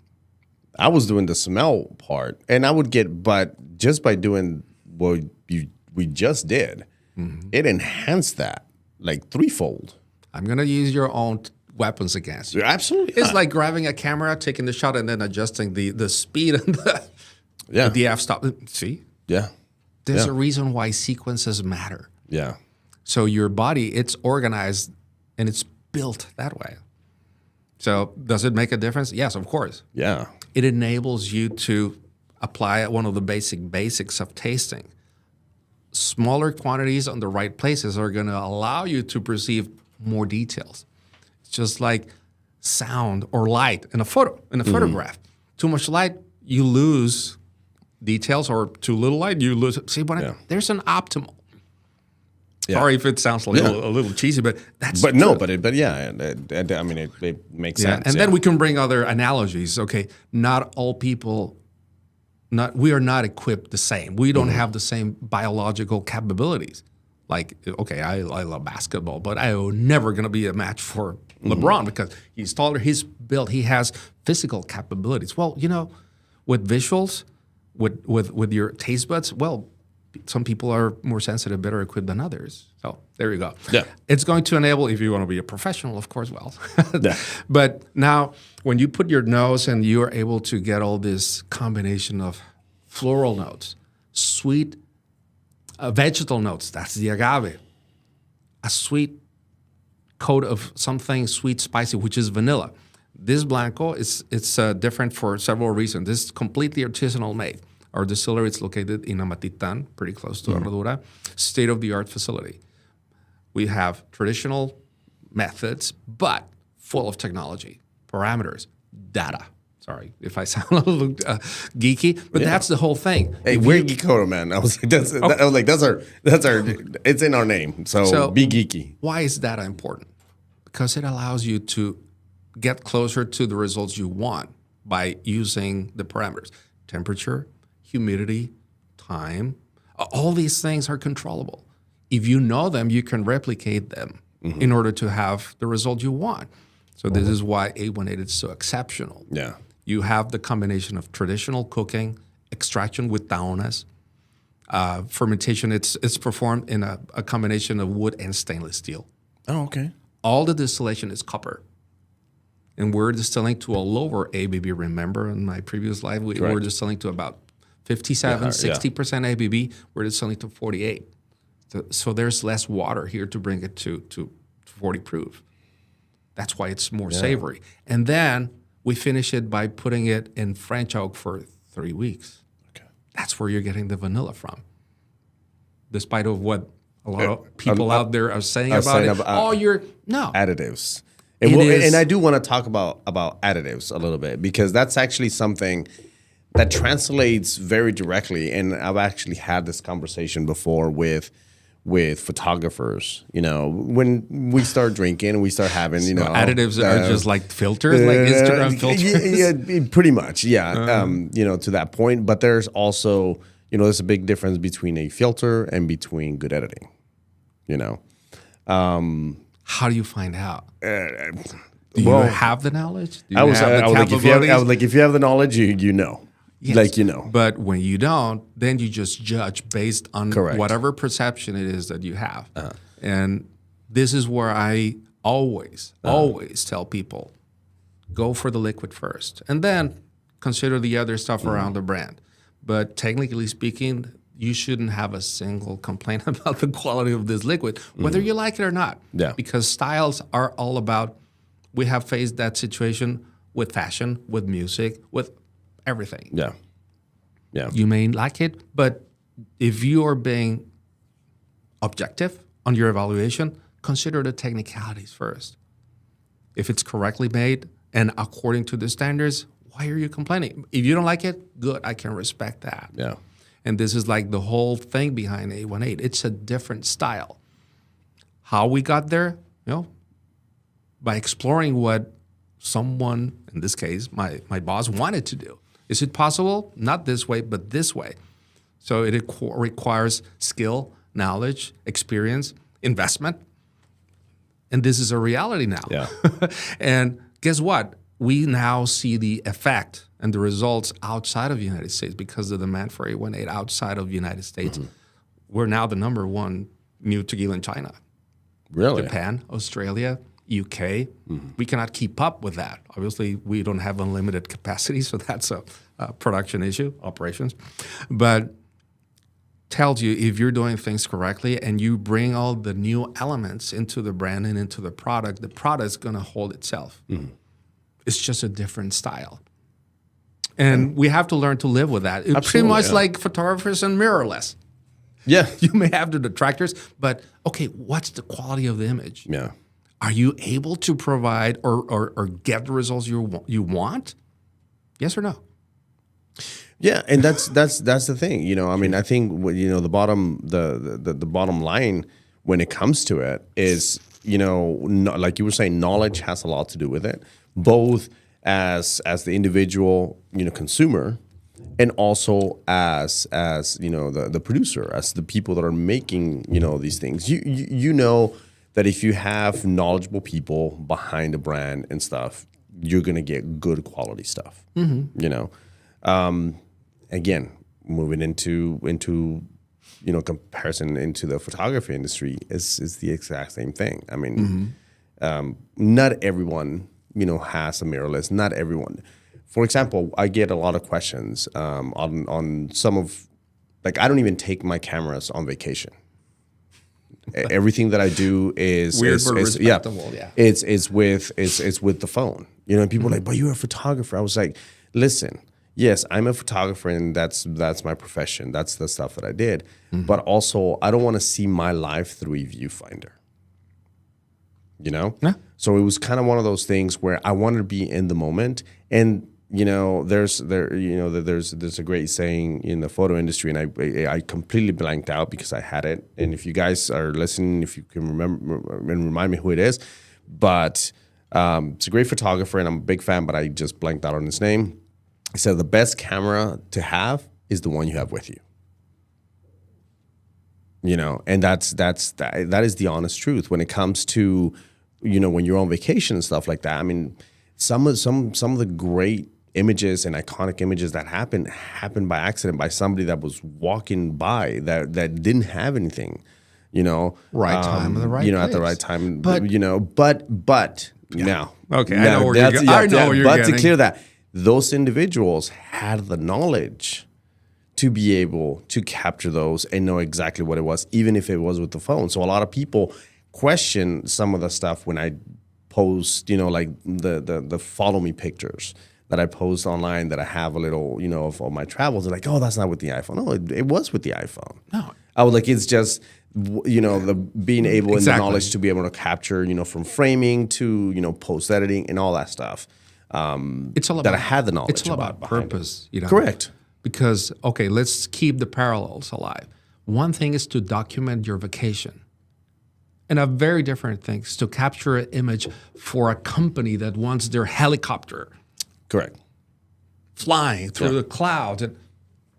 I was doing the smell part, and I would but just by doing what we just did, it enhanced that like threefold. I'm going to use your own weapons against you. Absolutely. It's like grabbing a camera, taking the shot, and then adjusting the speed and the f-stop. See? Yeah. There's a reason why sequences matter. Yeah. So your body, it's organized and it's built that way. So does it make a difference? Yes, of course. Yeah. It enables you to apply one of the basics of tasting. Smaller quantities on the right places are going to allow you to perceive more details. It's just like sound or light in a photograph. Too much light, you lose details, or too little light, you lose. See, there's an optimal. Sorry if it sounds a little cheesy, but that's I mean, it makes sense. And then we can bring other analogies. Okay, not all people, we are not equipped the same. We don't have the same biological capabilities. Like, okay, I love basketball, but I'm never going to be a match for LeBron because he's taller, he's built, he has physical capabilities. Well, with visuals, with your taste buds, well, some people are more sensitive, better equipped than others. So there you go. Yeah. It's going to enable, if you want to be a professional, of course, well. Yeah. But now when you put your nose and you're able to get all this combination of floral notes, sweet vegetal notes, that's the agave, a sweet coat of something sweet, spicy, which is vanilla. This Blanco, it's different for several reasons. This is completely artisanal made. Our distillery is located in Amatitan, pretty close to Herradura, state-of-the-art facility. We have traditional methods, but full of technology, parameters, data. Sorry if I sound a little geeky, but that's the whole thing. Hey, we're geekoto, man. I was like, that's our, it's in our name. So be geeky. Why is data important? Because it allows you to get closer to the results you want by using the parameters. Temperature, humidity, time, all these things are controllable. If you know them, you can replicate them in order to have the result you want. So this is why 818 is so exceptional. Yeah. You have the combination of traditional cooking, extraction with daunas, fermentation. It's performed in a combination of wood and stainless steel. Oh, okay. All the distillation is copper. And we're distilling to a lower ABV. Remember in my previous life, we were distilling to about 57, 60% ABV. We're distilling to 48. So there's less water here to bring it to 40 proof. That's why it's more savory. And then we finish it by putting it in French oak for 3 weeks. Okay. That's where you're getting the vanilla from. Despite of what a lot of people out there are saying about it. No. Additives. And I do want to talk about additives a little bit, because that's actually something that translates very directly. And I've actually had this conversation before with photographers. You know, when we start drinking and we start having, you know, additives are just like filters, like Instagram filters. Yeah, pretty much. Yeah. You know, to that point. But there's also, you know, there's a big difference between a filter and between good editing. You know. How do you find out? Do you have the knowledge? Do you I was have the like, capabilities? if you have the knowledge, you know. Yes. Like, you know. But when you don't, then you just judge based on Correct. whatever perception it is that you have. And this is where I always tell people, go for the liquid first, and then consider the other stuff around the brand. But technically speaking, you shouldn't have a single complaint about the quality of this liquid, whether you like it or not. Yeah. Because styles are all about, we have faced that situation with fashion, with music, with everything. Yeah. Yeah. You may like it, but if you are being objective on your evaluation, consider the technicalities first. If it's correctly made and according to the standards, why are you complaining? If you don't like it, good, I can respect that. Yeah. And this is like the whole thing behind 818. It's a different style. How we got there, you know, by exploring what someone, in this case, my boss wanted to do. Is it possible? Not this way, but this way. So it requires skill, knowledge, experience, investment. And this is a reality now. Yeah. And guess what? We now see the effect and the results outside of the United States because of the demand for 818 outside of the United States. We're now the #1 new tequila in China. Really? Japan, Australia, UK. We cannot keep up with that. Obviously, we don't have unlimited capacity, so that's a production issue, operations. But tells you if you're doing things correctly and you bring all the new elements into the brand and into the product's going to hold itself. It's just a different style. And we have to learn to live with that. It's pretty much like photographers and mirrorless. Yeah. You may have the detractors, but okay, what's the quality of the image? Yeah. Are you able to provide or get the results you want? Yes or no? Yeah, and that's the thing. You know, I mean, I think the bottom line when it comes to it is, you know, like you were saying, knowledge has a lot to do with it, both as the individual, you know, consumer, and also as you know, the producer, as the people that are making, you know, these things. You know that if you have knowledgeable people behind a brand and stuff, you're gonna get good quality stuff. You know, again, moving into comparison into the photography industry is the exact same thing. I mean, not everyone, has a mirrorless. Not everyone. For example, I get a lot of questions on some of, like, I don't even take my cameras on vacation. Everything that I do is Weird but respectable. Yeah. It's with the phone. And people are like, but you're a photographer. I was like, listen, yes, I'm a photographer, and that's my profession. That's the stuff that I did. But also, I don't want to see my life through a viewfinder. Yeah. So it was kind of one of those things where I wanted to be in the moment. And there's a great saying in the photo industry, and I completely blanked out because I had it. And if you guys are listening, if you can remember and remind me who it is, but it's a great photographer, and I'm a big fan, but I just blanked out on his name. He said the best camera to have is the one you have with you. And that is the honest truth when it comes to, when you're on vacation and stuff like that. I mean, some of the great images and iconic images that happened by accident, by somebody that was walking by that didn't have anything, Right time in the right at the place. right time, But now. Okay, I know where you're going. I know where you're But getting. to clear that, those individuals had the knowledge to be able to capture those and know exactly what it was, even if it was with the phone. So a lot of people question some of the stuff when I post, like the follow me pictures that I post online that I have a little, of all my travels. They're like, oh, that's not with the iPhone. No, it was with the iPhone. No. I was like, it's just, the being able and the Exactly. knowledge to be able to capture, from framing to, post editing and all that stuff. It's all that about, I had the knowledge it's all about behind it. purpose. Correct. Because, okay, let's keep the parallels alive. One thing is to document your vacation. And a very different thing is to capture an image for a company that wants their helicopter Correct. flying through the clouds. And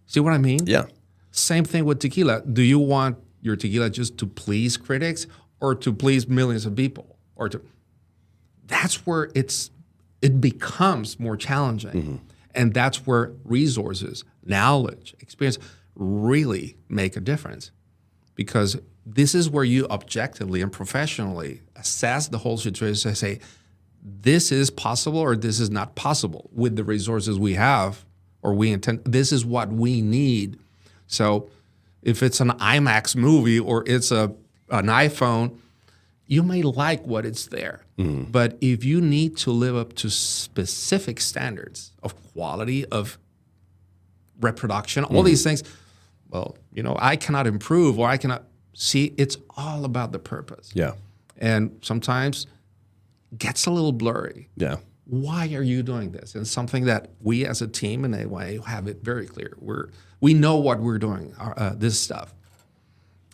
see what I mean? Yeah. Same thing with tequila. Do you want your tequila just to please critics or to please millions of people? That's where it becomes more challenging. And that's where resources, knowledge, experience really make a difference. Because this is where you objectively and professionally assess the whole situation and say, this is possible or this is not possible with the resources we have or we intend. This is what we need. So if it's an IMAX movie or it's an iPhone, you may like what it's there. But if you need to live up to specific standards of quality, of reproduction, all these things, well, I cannot improve or I cannot see. It's all about the purpose. Yeah. And sometimes gets a little blurry. Yeah. Why are you doing this? And something that we as a team in a way have it very clear. We know what we're doing, this stuff.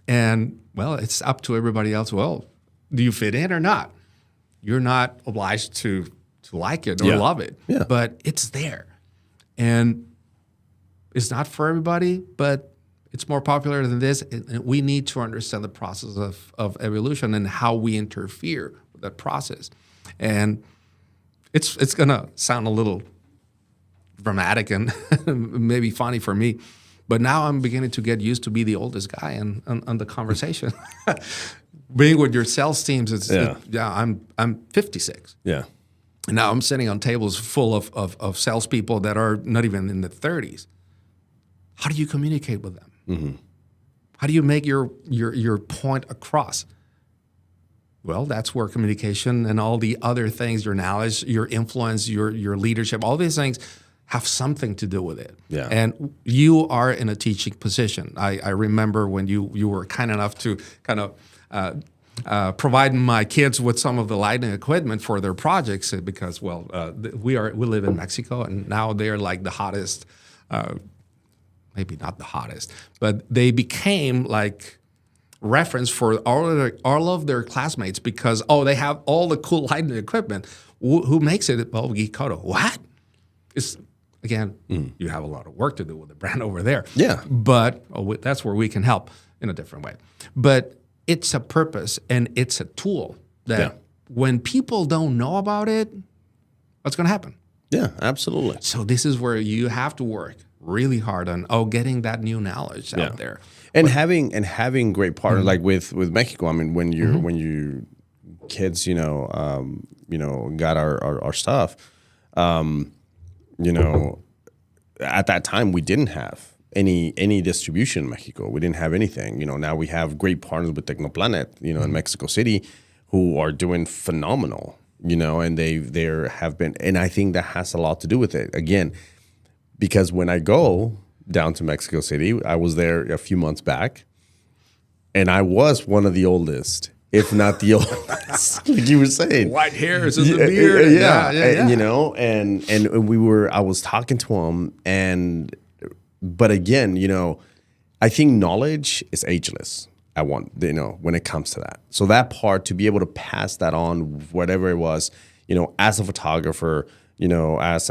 And, well, it's up to everybody else. Well, do you fit in or not? You're not obliged to like it or love it. Yeah. But it's there. And it's not for everybody, but it's more popular than this. And we need to understand the process of evolution and how we interfere with that process. And it's going to sound a little dramatic and maybe funny for me, but now I'm beginning to get used to be the oldest guy on the conversation. Being with your sales teams, I'm 56. Yeah. And now I'm sitting on tables full of salespeople that are not even in the 30s. How do you communicate with them? How do you make your point across? Well, that's where communication and all the other things, your knowledge, your influence, your leadership, all these things have something to do with it. Yeah. And you are in a teaching position. I remember when you were kind enough to kind of provide my kids with some of the lighting equipment for their projects because, well, we live in Mexico and now they're like the hottest, maybe not the hottest, but they became like reference for all of their classmates because, they have all the cool lighting equipment. Who makes it? Well, Gikoto. What? It's, again, you have a lot of work to do with the brand over there. Yeah. But that's where we can help in a different way. But it's a purpose and it's a tool that when people don't know about it, what's going to happen? Yeah, absolutely. So this is where you have to work really hard on getting that new knowledge out there. And having great partners like with Mexico. I mean, when you kids, got our stuff, at that time we didn't have any distribution in Mexico. We didn't have anything. Now we have great partners with Tecnoplanet, in Mexico City, who are doing phenomenal. And there have been, and I think that has a lot to do with it. Again, because when I go down to Mexico City, I was there a few months back, and I was one of the oldest, if not the oldest, like you were saying. White hairs in the beard. Yeah. And we were, I was talking to him, but again, I think knowledge is ageless. When it comes to that. So that part, to be able to pass that on, whatever it was, as a photographer, as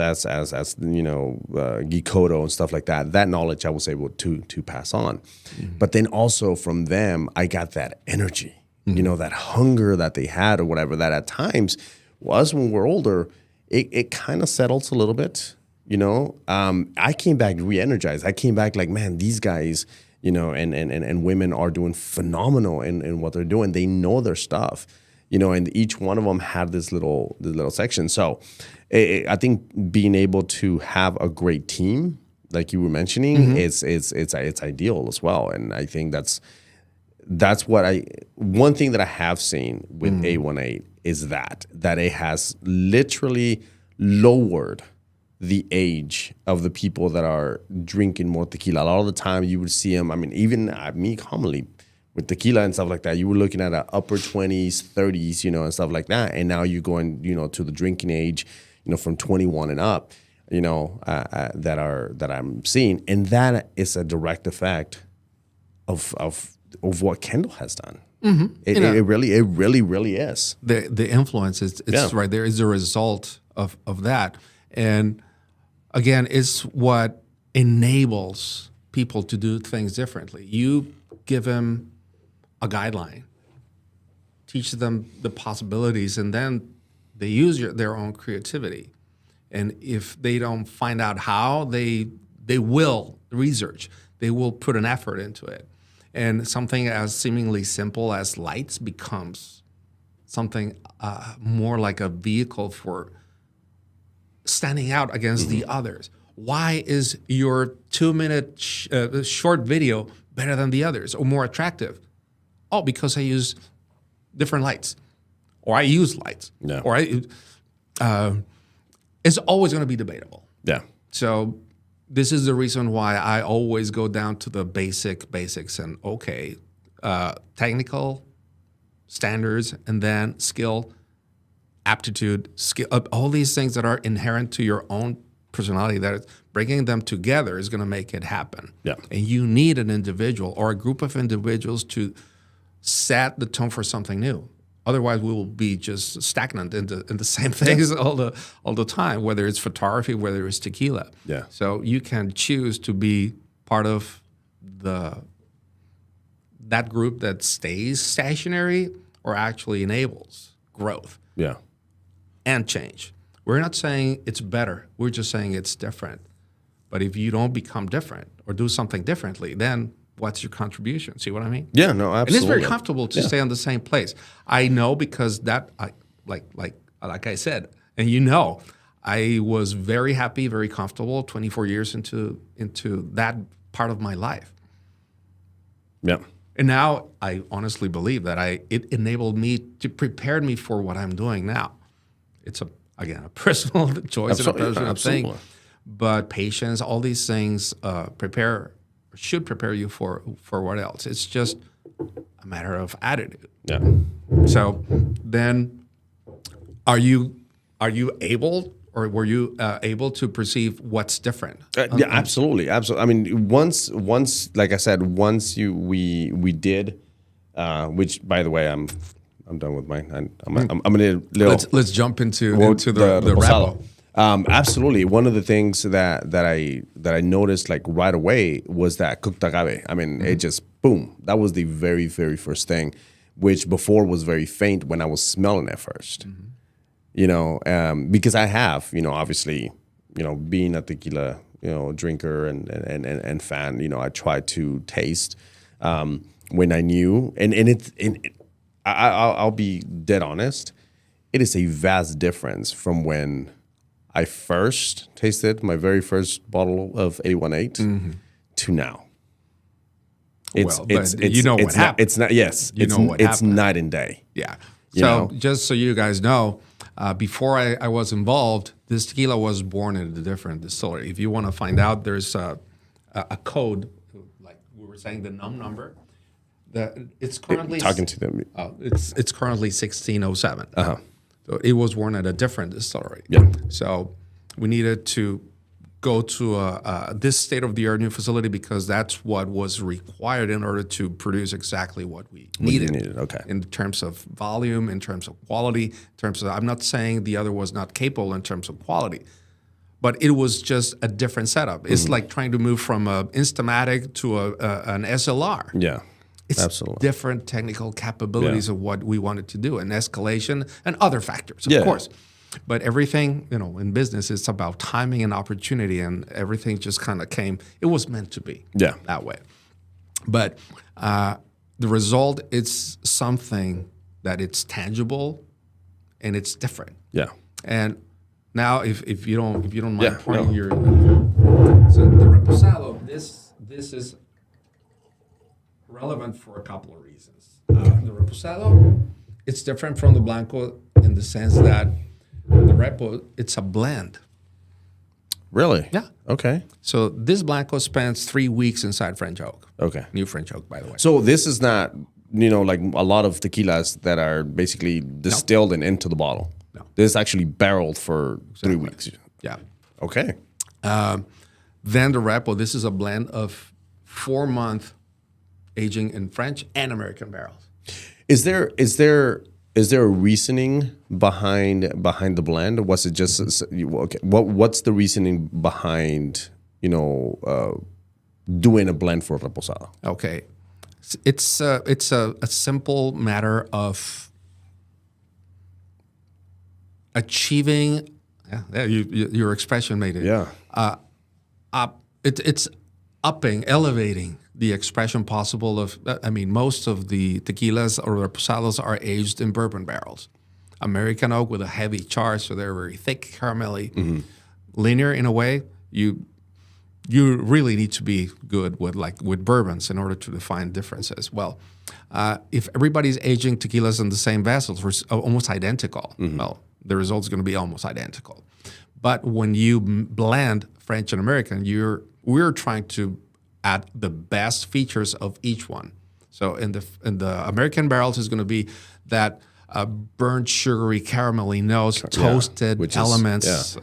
Gikoto and stuff like that, that knowledge I was able to pass on. Mm-hmm. But then also from them, I got that energy, that hunger that they had or whatever, that at times was, when we're older, it kind of settles a little bit, I came back re-energized. I came back like, man, these guys, and women are doing phenomenal in what they're doing. They know their stuff, and each one of them had this little section. So I think being able to have a great team, like you were mentioning, it's ideal as well. And I think that's one thing that I have seen with 818 is that it has literally lowered the age of the people that are drinking more tequila. A lot of the time you would see them, I mean, even me commonly with tequila and stuff like that, you were looking at upper 20s, 30s, and stuff like that. And now you're going, to the drinking age, from 21 and up, that I'm seeing. And that is a direct effect of what Kendall has done. Mm-hmm. It really is. The influence is right there is a result of that. And again, it's what enables people to do things differently. You give them a guideline, teach them the possibilities, and then they use their own creativity. And if they don't find out how, they will research. They will put an effort into it. And something as seemingly simple as lights becomes something more like a vehicle for standing out against the others. Why is your 2-minute short video better than the others or more attractive? Oh, because I use different lights, or I use lights, or it's always going to be debatable. Yeah. So this is the reason why I always go down to the basics and technical standards, and then skill, aptitude, skill, all these things that are inherent to your own personality, that bringing them together is going to make it happen. Yeah. And you need an individual or a group of individuals to set the tone for something new. Otherwise, we will be just stagnant in the same things all the time, whether it's photography, whether it's tequila. Yeah. So you can choose to be part of that group that stays stationary or actually enables growth. Yeah. And change. We're not saying it's better. We're just saying it's different. But if you don't become different or do something differently, then what's your contribution? See what I mean? Yeah, no, absolutely. And it's very comfortable to stay on the same place. I know because like I said, and I was very happy, very comfortable 24 years into that part of my life. Yeah. And now I honestly believe that it enabled me to prepare me for what I'm doing now. It's a personal choice and a personal thing. But patience, all these things should prepare you for what else. It's just a matter of attitude. Yeah. So then, are you able, or were you able to perceive what's different? Yeah, absolutely. I mean, once, like I said, once we did, which by the way, I'm done with mine. I'm gonna let's jump into the wrap up. Absolutely. One of the things that I noticed like right away was that cooked agave. I mean, it just boom. That was the very, very first thing, which before was very faint when I was smelling it first. Mm-hmm. Because I have, obviously, being a tequila drinker and fan. I try to taste when I knew, I'll be dead honest. It is a vast difference from when I first tasted my very first bottle of 818 to now. What happened. It's not. Yes, it's night and day. Yeah. So just so you guys know, before I was involved, this tequila was born in a different distillery. If you want to find out, there's a code, like we were saying, the num number. It's currently talking to them. It's currently 1607. So it was born at a different distillery. Yeah. So we needed to go to this state-of-the-art new facility because that's what was required in order to produce exactly what we needed. Okay. In terms of volume, in terms of quality, in terms of, I'm not saying the other was not capable in terms of quality, but it was just a different setup. It's like trying to move from an Instamatic to an SLR. Yeah. It's absolutely different technical capabilities of what we wanted to do, and escalation and other factors, of course. But everything, in business, it's about timing and opportunity, and everything just kind of came. It was meant to be that way. But the result, it's something that it's tangible and it's different. Yeah. And now, if you don't mind pointing your, so the Reposado, this is relevant for a couple of reasons. The Reposado, it's different from the Blanco in the sense that the Repo, it's a blend. Really? Yeah. Okay. So this Blanco spends 3 weeks inside French oak. Okay. New French oak, by the way. So this is not, like a lot of tequilas that are basically distilled and into the bottle. No. This is actually barreled for 3 weeks. Yeah. Okay. Then the Repo, this is a blend of 4-month aging in French and American barrels. Is there a reasoning behind the blend? Was it just okay? What's the reasoning behind doing a blend for Reposado? Okay, it's a simple matter of achieving. Your expression made it. Yeah. It's elevating the expression possible of, most of the tequilas or reposados are aged in bourbon barrels. American oak with a heavy char, so they're very thick, caramelly, linear in a way. You really need to be good with bourbons in order to define differences. Well, if everybody's aging tequilas in the same vessels, we're almost identical. Well, the result's going to be almost identical. But when you blend French and American, we're trying to add the best features of each one. So in the American barrels is going to be that burnt, sugary, caramelly nose, toasted elements,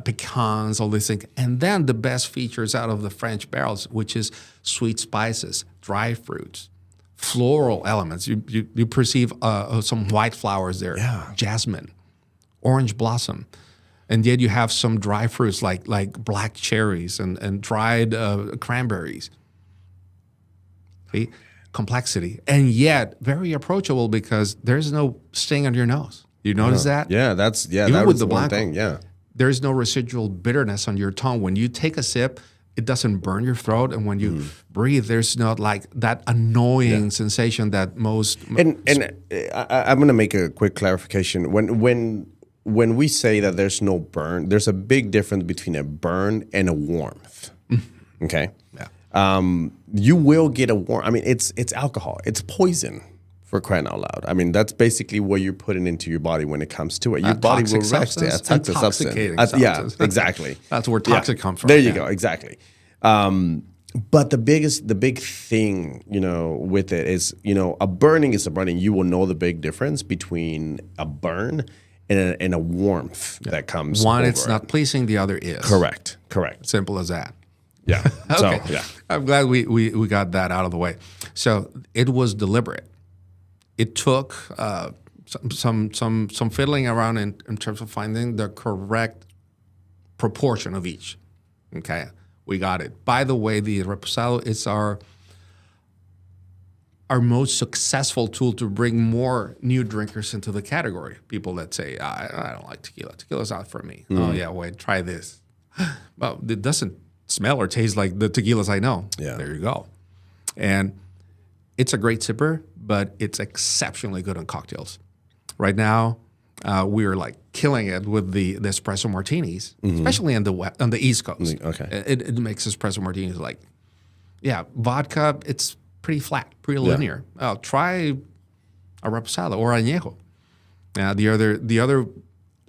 pecans, all these things. And then the best features out of the French barrels, which is sweet spices, dry fruits, floral elements. You perceive some white flowers there, jasmine, orange blossom. And yet you have some dry fruits like black cherries and dried cranberries. See? Complexity. And yet very approachable because there's no sting on your nose. You notice that? Yeah, that's Even that with was the one Blanco, thing. Yeah. There's no residual bitterness on your tongue. When you take a sip, it doesn't burn your throat, and when you breathe, there's not like that annoying sensation that most. I'm going to make a quick clarification. When we say that there's no burn, there's a big difference between a burn and a warmth. Okay. Yeah. You will get a warm. I mean, it's alcohol. It's poison, for crying out loud. That's basically what you're putting into your body when it comes to it. Your body will react to it. Toxic substance. Yeah, exactly. That's where toxic comes from. There you go. Exactly. But the big thing, with it is, a burning is a burning. You will know the big difference between a burn and a warmth that comes. One, over it's not pleasing. The other is. Correct. Simple as that. Yeah. Okay. So, yeah. I'm glad we got that out of the way. So it was deliberate. It took some fiddling around in terms of finding the correct proportion of each. Okay, we got it. By the way, the Reposado is our most successful tool to bring more new drinkers into the category. People that say, I don't like tequila. Tequila's not for me. Oh, yeah, wait, try this. Well, it doesn't smell or taste like the tequilas I know. Yeah. There you go. And it's a great sipper, but it's exceptionally good on cocktails. Right now, we're like killing it with the espresso martinis, especially on the East Coast. Okay. It makes espresso martinis like, vodka. It's pretty flat, pretty linear. Try a reposado or añejo. The other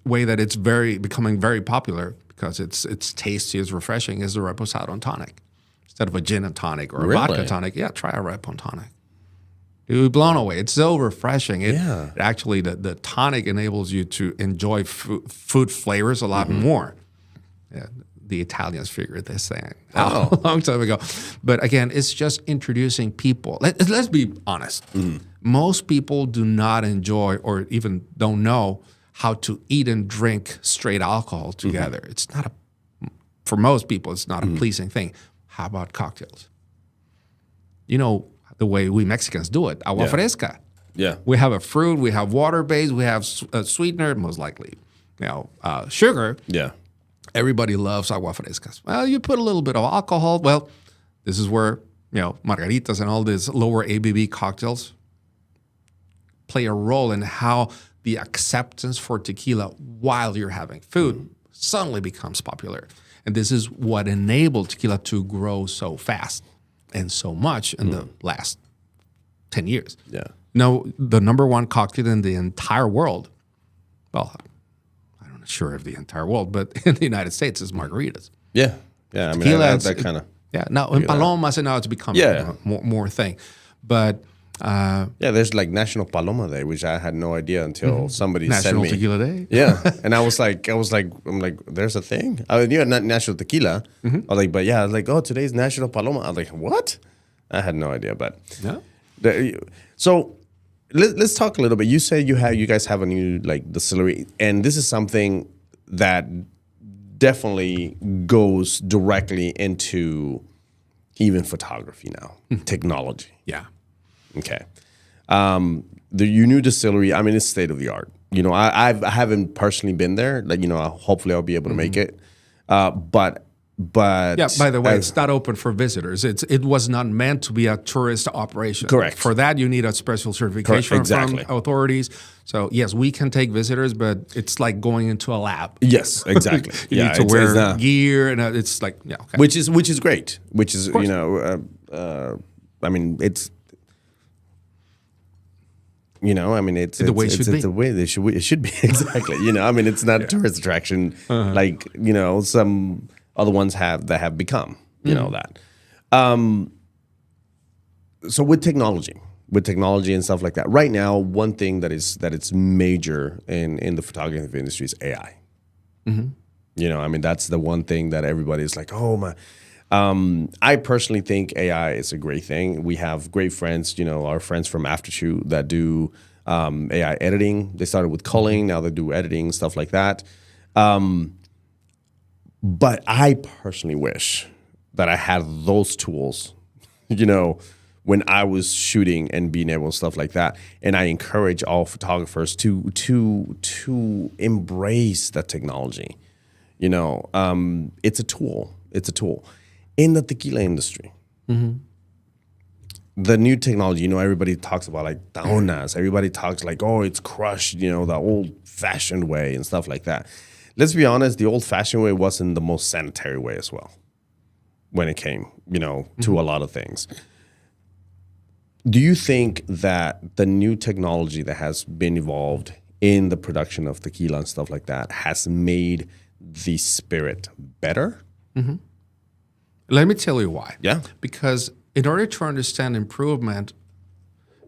way that it's becoming very popular because it's tasty, it's refreshing, is the reposado and tonic. Instead of a gin and tonic or a vodka tonic, try a rep and tonic. You'll be blown away. It's so refreshing. It actually, the tonic enables you to enjoy food flavors a lot more. Yeah, the Italians figured this thing out a long time ago. But again, it's just introducing people. Let's be honest. Most people do not enjoy or even don't know how to eat and drink straight alcohol together. It's not for most people, it's not a pleasing thing. How about cocktails? You know the way we Mexicans do it, agua fresca. Yeah. We have a fruit, we have water base, we have a sweetener, most likely, sugar. Yeah. Everybody loves agua frescas. Well, you put a little bit of alcohol. Well, this is where, margaritas and all these lower ABV cocktails play a role in how the acceptance for tequila while you're having food suddenly becomes popular. And this is what enabled tequila to grow so fast and so much in the last 10 years. Yeah. Now, the number one cocktail in the entire world, well, I'm not sure of the entire world, but in the United States is margaritas. Yeah. Yeah. I mean, Tequila, that kind of. Yeah. Now, in Palomas, and now it's becoming more thing. But there's like National Paloma Day, which I had no idea until somebody sent me. National Tequila Day. Yeah, and I'm like, there's a thing. I mean, not National Tequila. I was like, but I was like, oh, today's National Paloma. I was like, what? I had no idea, but so let's talk a little bit. You said you guys have a new distillery, and this is something that definitely goes directly into even photography now, technology. Yeah. Okay. Your new distillery, I mean, it's state of the art. I haven't personally been there. Hopefully I'll be able to make it. But by the way, it's not open for visitors. It was not meant to be a tourist operation. Correct. For that, you need a special certification from authorities. So yes, we can take visitors, but it's like going into a lab. Yes, exactly. You need to wear gear, and it's like okay. Which is great. Which is I mean it's. It's the way it should be. It's the way it should be exactly. I mean, it's not a tourist attraction like some other ones that have become. That. So with technology and stuff like that, right now, one thing that it's major in the photography industry is AI. I mean, that's the one thing that everybody's like, oh my. I personally think AI is a great thing. We have great friends, our friends from Aftershoot that do AI editing. They started with culling, now they do editing, stuff like that. But I personally wish that I had those tools, when I was shooting and being able to stuff like that. And I encourage all photographers to embrace that technology. It's a tool. It's a tool. In the tequila industry, the new technology, everybody talks about like daunas. Everybody talks like, oh, it's crushed, the old-fashioned way and stuff like that. Let's be honest, the old-fashioned way wasn't the most sanitary way as well when it came, to a lot of things. Do you think that the new technology that has been evolved in the production of tequila and stuff like that has made the spirit better? Let me tell you why. Yeah. Because in order to understand improvement,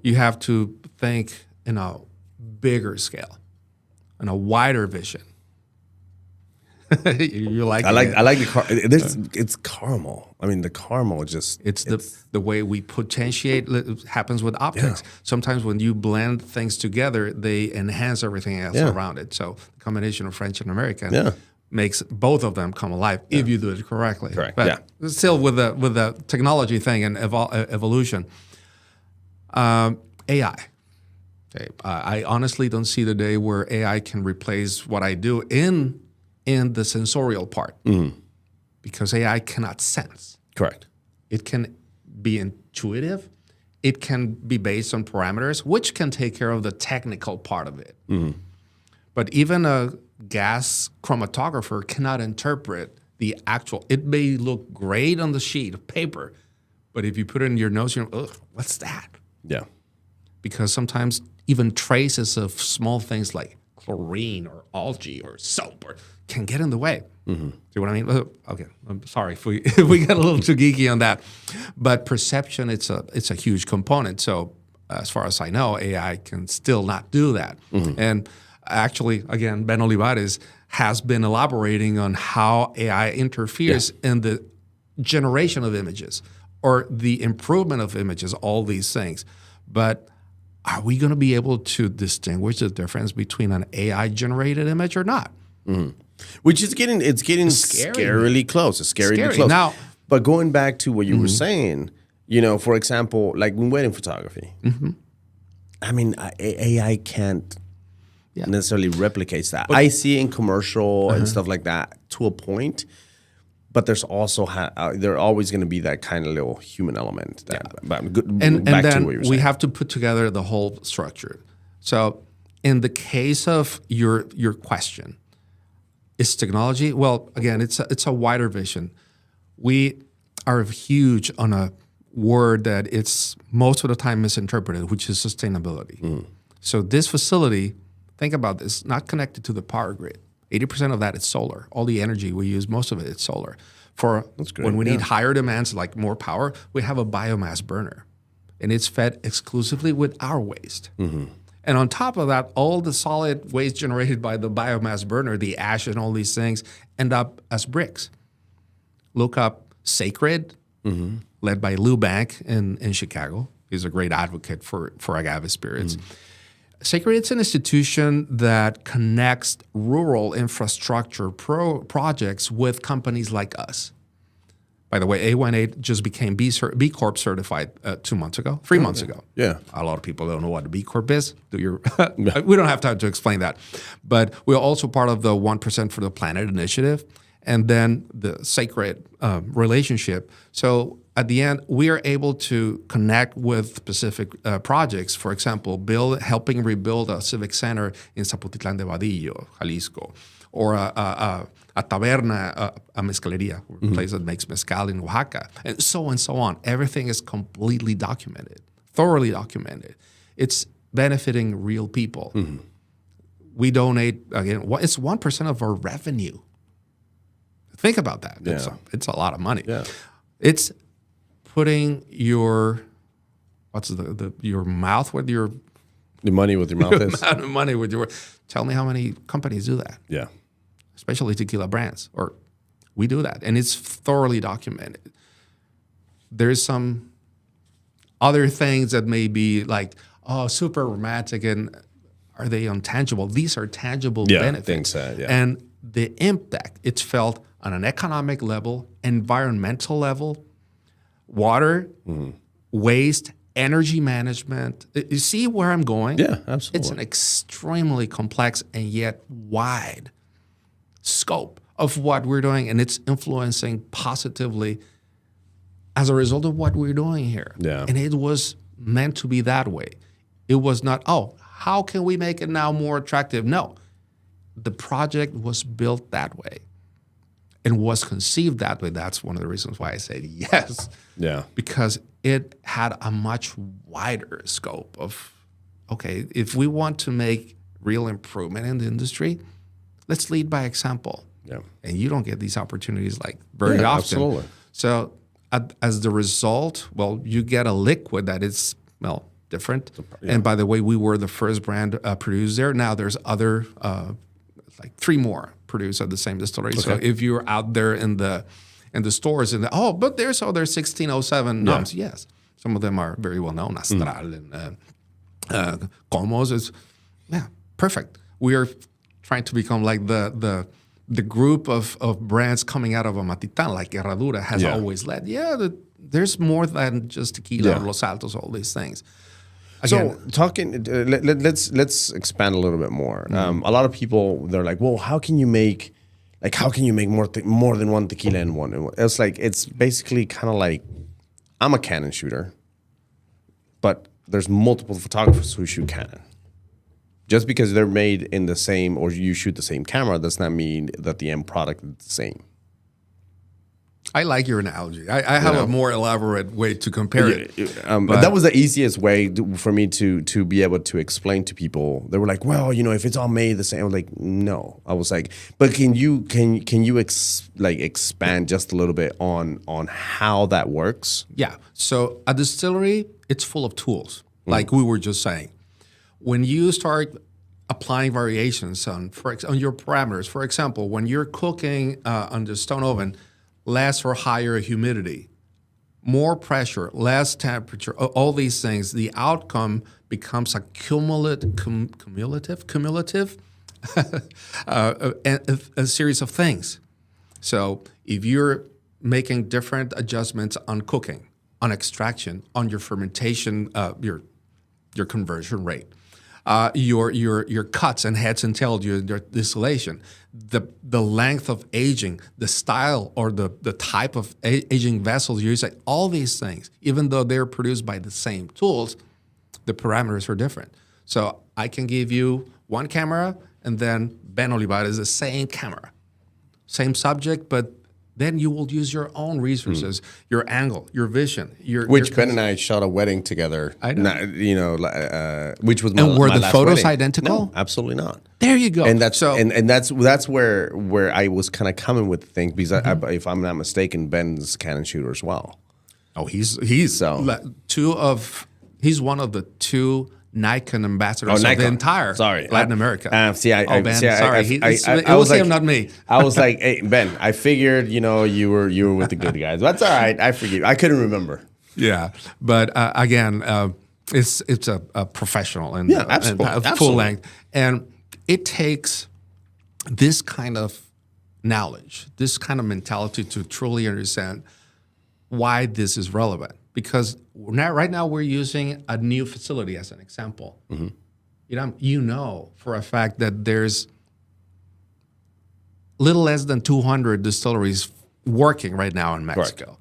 you have to think in a bigger scale, in a wider vision. You like it? I like the it's caramel. I mean, the caramel just it's the way we potentiate happens with optics. Yeah. Sometimes when you blend things together, they enhance everything else around it. So the combination of French and American makes both of them come alive if you do it correctly. Correct. But still, with the technology thing and evolution, AI. Okay. I honestly don't see the day where AI can replace what I do in the sensorial part. because AI cannot sense. Correct. It can be intuitive. It can be based on parameters, which can take care of the technical part of it. But even a gas chromatographer cannot interpret the actual. It may look great on the sheet of paper, but if you put it in your nose, you're, ugh, what's that? Yeah. Because sometimes even traces of small things like chlorine or algae or soap can get in the way. See what I mean? Okay, I'm sorry if we if we got a little too geeky on that, but perception it's a huge component. So as far as I know, AI can still not do that. And actually, again, Ben Olivares has been elaborating on how AI interferes in the generation of images or the improvement of images, all these things. But are we going to be able to distinguish the difference between an AI-generated image or not? Which is getting scarily close. It's scarily close. Now, but going back to what you were saying, for example, like in wedding photography, I mean, AI can't necessarily replicate that. But I see in commercial and stuff like that to a point, but there's also there's always going to be that kind of little human element. And then we have to put together the whole structure. So in the case of your question, is technology? Well, again, it's a wider vision. We are huge on a word that it's most of the time misinterpreted, which is sustainability. So this facility, think about this, not connected to the power grid. 80% of that is solar. All the energy we use, most of it is solar. When we need higher demands, like more power, we have a biomass burner. And it's fed exclusively with our waste. And on top of that, all the solid waste generated by the biomass burner, the ash and all these things, end up as bricks. Look up Sacred, led by Lou Bank in Chicago. He's a great advocate for agave spirits. Sacred, it's an institution that connects rural infrastructure projects with companies like us. By the way, A18 just became B Corp certified 3 months ago. Yeah. A lot of people don't know what a B Corp is. We don't have time to explain that. But we're also part of the 1% for the Planet initiative and then the Sacred relationship. So at the end, we are able to connect with specific projects. For example, helping rebuild a civic center in Zapotitlán de Vadillo, Jalisco, or a taberna, a mezcaleria, a place that makes mezcal in Oaxaca, and so on. Everything is completely documented, thoroughly documented. It's benefiting real people. We donate, again, it's 1% of our revenue. Think about that. Yeah. It's a lot of money. Yeah. It's putting your mouth with your the money with your mouth is money with your. Tell me how many companies do that. Yeah. Especially tequila brands, or we do that, and it's thoroughly documented. There's some other things that may be like, super romantic, and are they untangible? These are tangible benefits. And the impact it's felt on an economic level, environmental level, water, waste, energy management. You see where I'm going? Yeah, absolutely. It's an extremely complex and yet wide scope of what we're doing, and it's influencing positively as a result of what we're doing here. Yeah. And it was meant to be that way. It was not, how can we make it now more attractive? No. The project was built that way and was conceived that way. That's one of the reasons why I said yes. Yeah. Because it had a much wider scope of, okay, if we want to make real improvement in the industry, let's lead by example. Yeah. And you don't get these opportunities like very often. Absolutely. So as the result, you get a liquid that is, different. Yeah. And by the way, we were the first brand produced there. Now there's other, like 3 more produced at the same distillery. Okay. So if you're out there in the stores but there's other 1607 noms. Yes. Some of them are very well known, Astral and Comos is, perfect. We are trying to become like the group of brands coming out of Amatitan, like Herradura has always led. There's more than just tequila, Los Altos, all these things. Again, so talking, let's expand a little bit more. A lot of people, they're like, well, how can you make Like, how can you make more than one tequila in one? It's like, it's basically kind of like, I'm a Canon shooter, but there's multiple photographers who shoot Canon. Just because they're made in the same, or you shoot the same camera, does not mean that the end product is the same. I like your analogy. I have a more elaborate way to compare it. But that was the easiest way for me to be able to explain to people. They were like, "Well, if it's all made the same," I was like, "No." I was like, "But can you expand just a little bit on how that works?" Yeah. So a distillery, it's full of tools, like we were just saying. When you start applying variations on your parameters, for example, when you're cooking on the stone oven, less or higher humidity, more pressure, less temperature, all these things, the outcome becomes a cumulative, a series of things. So if you're making different adjustments on cooking, on extraction, on your fermentation, your conversion rate, your cuts and heads and tails, your distillation, the length of aging, the style or the type of aging vessels you're using, all these things, even though they're produced by the same tools, the parameters are different. So I can give you one camera, and then Ben Olivares is the same camera, same subject, but then you will use your own resources, your angle, your vision. Which Ben and I shot a wedding together. I know. Which was and were my the last photos wedding. identical? No, absolutely not. There you go. And that's where I was kind of coming with things, because if I'm not mistaken, Ben's Canon shooter as well. Oh, he's one of the two Nikon ambassadors of the entire Latin America. Ben, sorry. It was him, not me. I was like, hey, Ben, I figured, you were with the good guys. That's all right. I forgive you. I couldn't remember. Yeah, but again, it's a professional and, absolutely. full length, and it takes this kind of knowledge, this kind of mentality to truly understand why this is relevant. Because right now we're using a new facility as an example. Mm-hmm. For a fact that there's little less than 200 distilleries working right now in Mexico. Correct.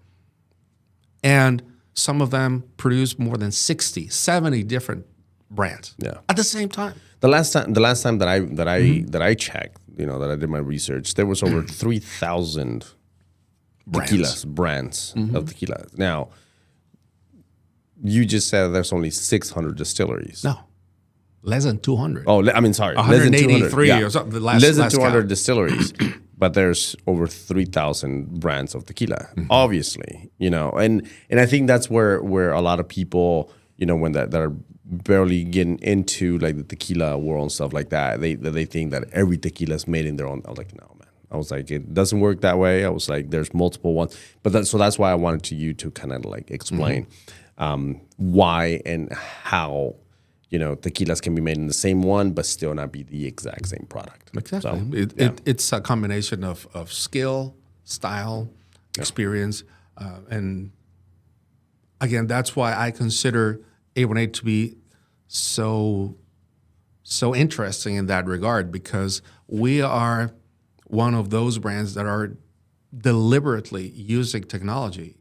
And some of them produce more than 60, 70 different brands at the same time. The last time that I checked, that I did my research, there was over 3,000 brands of tequila. Now, you just said there's only 600 distilleries. No, less than 200. Oh, I mean, sorry, 183 or something. Less than 200 distilleries, but there's over 3,000 brands of tequila. Obviously, and I think that's where a lot of people, when that are barely getting into like the tequila world and stuff like that, they think that every tequila is made in their own. I was like, no, man. I was like, it doesn't work that way. I was like, there's multiple ones, but that's why I wanted you to kind of like explain. Why and how tequilas can be made in the same one but still not be the exact same product. Exactly. So, it's a combination of skill, style, experience, and again, that's why I consider A18 to be so interesting in that regard, because we are one of those brands that are deliberately using technology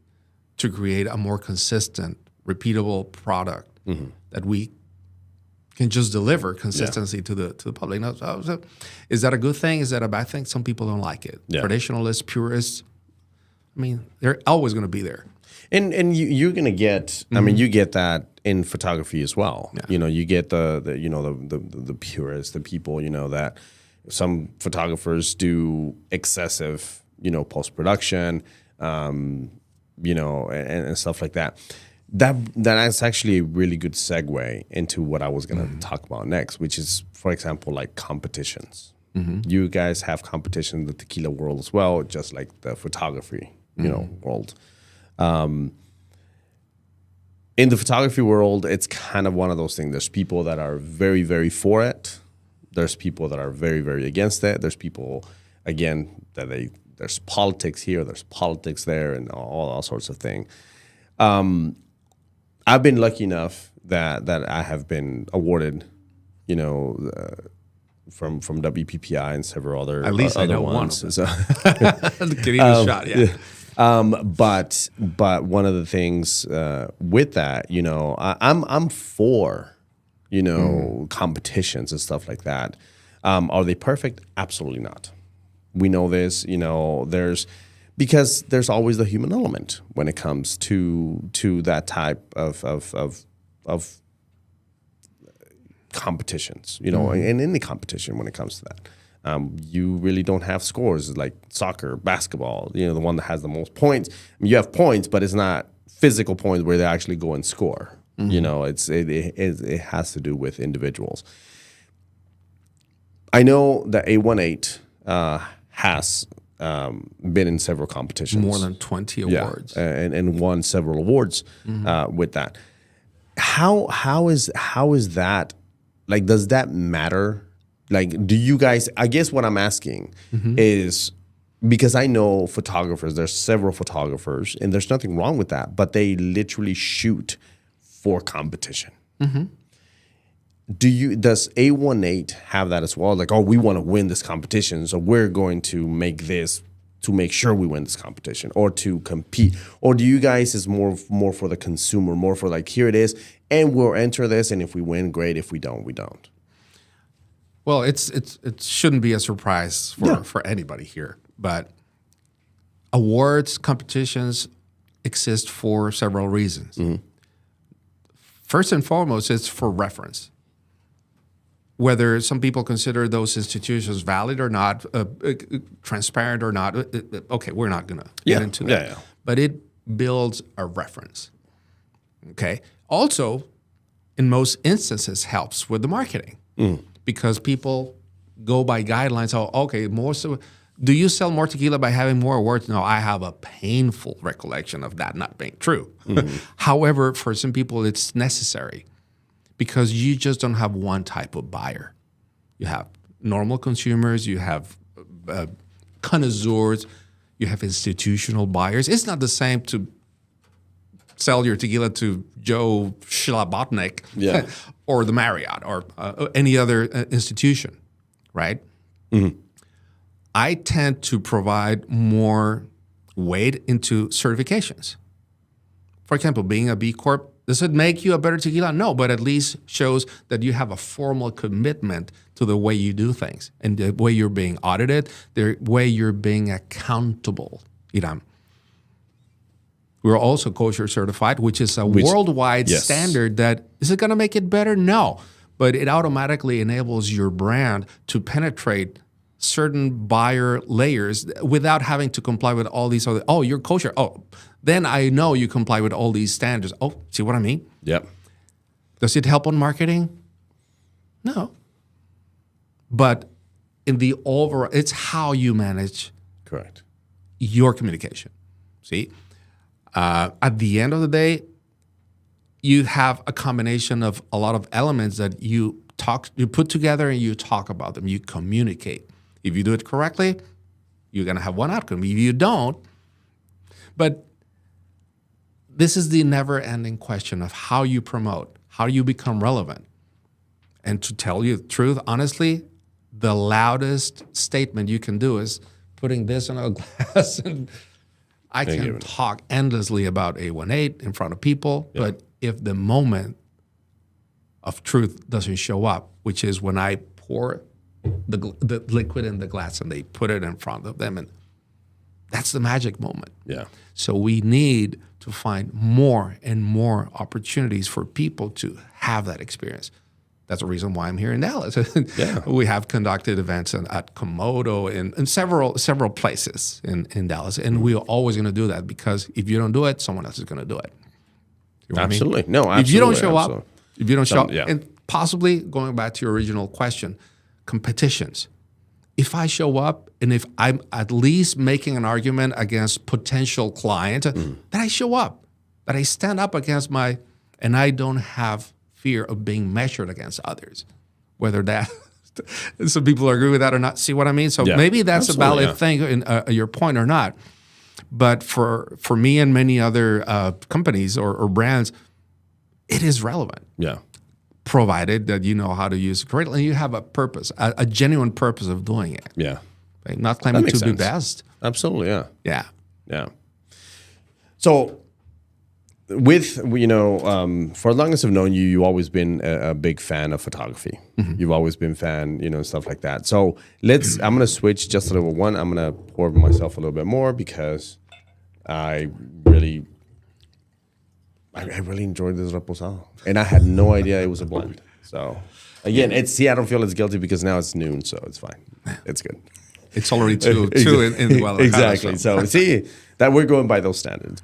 to create a more consistent, repeatable product that we can just deliver consistency to the public. So is that a good thing? Is that a bad thing? Some people don't like it. Yeah. Traditionalists, purists, I mean, they're always going to be there. And you're gonna get. I mean, you get that in photography as well. Yeah. You get the purists, the people that some photographers do excessive post production, and stuff like that. That's actually a really good segue into what I was going to talk about next, which is, for example, like competitions. You guys have competition in the tequila world as well, just like the photography, world. In the photography world, it's kind of one of those things. There's people that are very, very for it. There's people that are very, very against it. There's people, again, there's politics here, there's politics there, and all sorts of things. I've been lucky enough that I have been awarded, from WPPI and several other At least I other know one ones. of So, the Canadian shot, yeah. but one of the things with that, I'm for competitions and stuff like that. Are they perfect? Absolutely not. We know this. Because there's always the human element when it comes to that type of competitions, in any competition when it comes to that. You really don't have scores like soccer, basketball, the one that has the most points. You have points, but it's not physical points where they actually go and score. It has to do with individuals. I know that A18 has been in several competitions. More than 20 awards. And won several awards with that. How is that? Like, does that matter? Like, do you guys, I guess what I'm asking is, because I know photographers, there's several photographers, and there's nothing wrong with that, but they literally shoot for competition. Does A18 have that as well? Like, oh, we want to win this competition, so we're going to make this to make sure we win this competition or to compete? Or do you guys is more for the consumer, more for like, here it is, and we'll enter this, and if we win, great. If we don't, we don't. Well, it shouldn't be a surprise for anybody here, but awards, competitions exist for several reasons. First and foremost, it's for reference. Whether some people consider those institutions valid or not, transparent or not, okay, we're not going to get into that. Yeah. But it builds a reference. Okay. Also, in most instances, helps with the marketing because people go by guidelines. Oh, okay, do you sell more tequila by having more awards? No, I have a painful recollection of that not being true. However, for some people, it's necessary because you just don't have one type of buyer. You have normal consumers, you have connoisseurs, you have institutional buyers. It's not the same to sell your tequila to Joe Schlabotnik or the Marriott or any other institution, right? I tend to provide more weight into certifications. For example, being a B Corp, does it make you a better tequila? No, but at least shows that you have a formal commitment to the way you do things and the way you're being audited, the way you're being accountable, Iram. We're also kosher certified, which is a worldwide standard that, is it going to make it better? No, but it automatically enables your brand to penetrate certain buyer layers without having to comply with all these other, oh, you're kosher. Oh, then I know you comply with all these standards. Oh, see what I mean? Yep. Does it help on marketing? No. But in the overall, it's how you manage Correct. your communication. See? At the end of the day, you have a combination of a lot of elements that you put together and you talk about them, you communicate. If you do it correctly, you're going to have one outcome. If you don't, but this is the never-ending question of how you promote, how you become relevant. And to tell you the truth, honestly, the loudest statement you can do is putting this in a glass. And I can talk endlessly about A18 in front of people, but if the moment of truth doesn't show up, which is when I pour the liquid in the glass and they put it in front of them, and that's the magic moment. Yeah. So we need to find more and more opportunities for people to have that experience. That's the reason why I'm here in Dallas. We have conducted events at Komodo and several places in Dallas, and we're always going to do that because if you don't do it, someone else is going to do it. You know Absolutely. I mean? No, absolutely. If you don't show up, Yeah. and possibly going back to your original question, competitions. If I show up and if I'm at least making an argument against potential client, that I show up, that I stand up against and I don't have fear of being measured against others, whether that, some people agree with that or not. See what I mean? So maybe that's a valid thing in your point or not. But for me and many other companies or brands, it is relevant. Yeah. provided that you know how to use it correctly, and you have a purpose, a genuine purpose of doing it. Yeah. Right? Not claiming to be sense. best. Absolutely. Yeah. Yeah. Yeah. So, with for as long as I've known you, you've always been a big fan of photography. You've always been fan, stuff like that. So I'm gonna switch just a little. One, I'm gonna pour myself a little bit more because I really enjoyed this reposado, and I had no idea it was a blend. So again, I don't feel as guilty because now it's noon, so it's fine. It's good. It's already two in Guadalajara. Exactly. So see that we're going by those standards.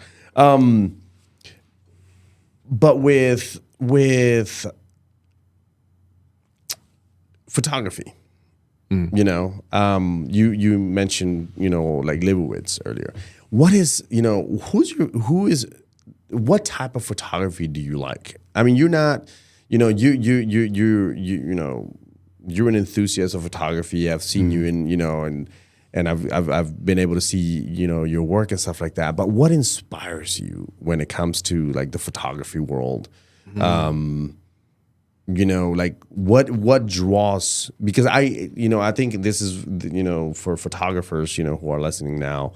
But with photography, you mentioned like Leibowitz earlier. What is what type of photography do you like? I mean, you're not you're an enthusiast of photography. I've seen you in and I've been able to see your work and stuff like that. But what inspires you when it comes to like the photography world? Like what draws, because I think this is for photographers who are listening now,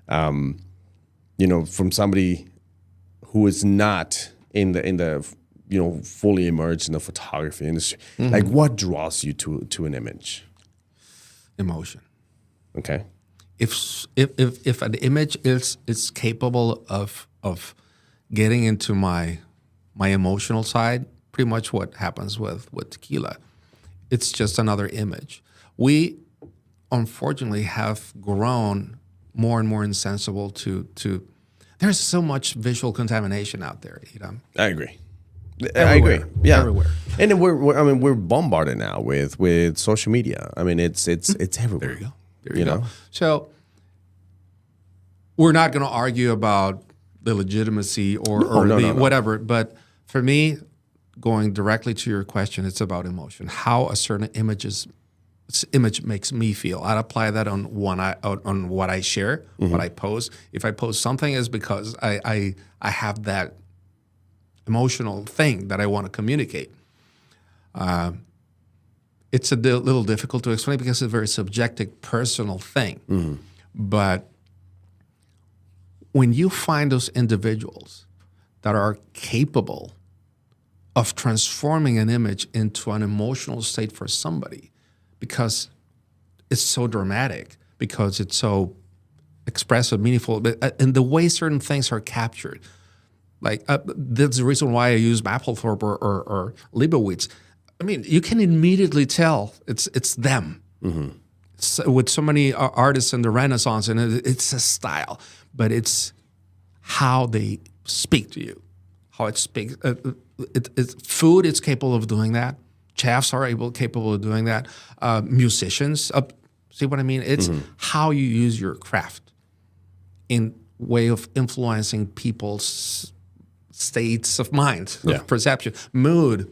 from somebody who is not in the fully immersed in the photography industry, like what draws you to an image? Emotion. Okay. If an image is capable of getting into my emotional side, pretty much what happens with Tequila, it's just another image. We unfortunately have grown more and more insensible to there's so much visual contamination out there. I agree. Everywhere. I agree. Yeah. Everywhere. And then we're bombarded now with social media. I mean, it's everywhere. There you go. There you go. So we're not going to argue about the legitimacy or No. whatever. But for me, going directly to your question, it's about emotion. How a certain image makes me feel. I'd apply that on what I share, what I post. If I post something, it's because I have that emotional thing that I want to communicate. It's a little difficult to explain because it's a very subjective, personal thing. But when you find those individuals that are capable of transforming an image into an emotional state for somebody, because it's so dramatic, because it's so expressive, meaningful, and the way certain things are captured, like that's the reason why I use Mapplethorpe or Leibowitz. I mean, you can immediately tell it's them. With so many artists in the Renaissance, and it's a style, but it's how they speak to you, how it speaks. Food is capable of doing that. Chefs are capable of doing that. Musicians, see what I mean? It's how you use your craft in way of influencing people's states of mind, of perception, mood.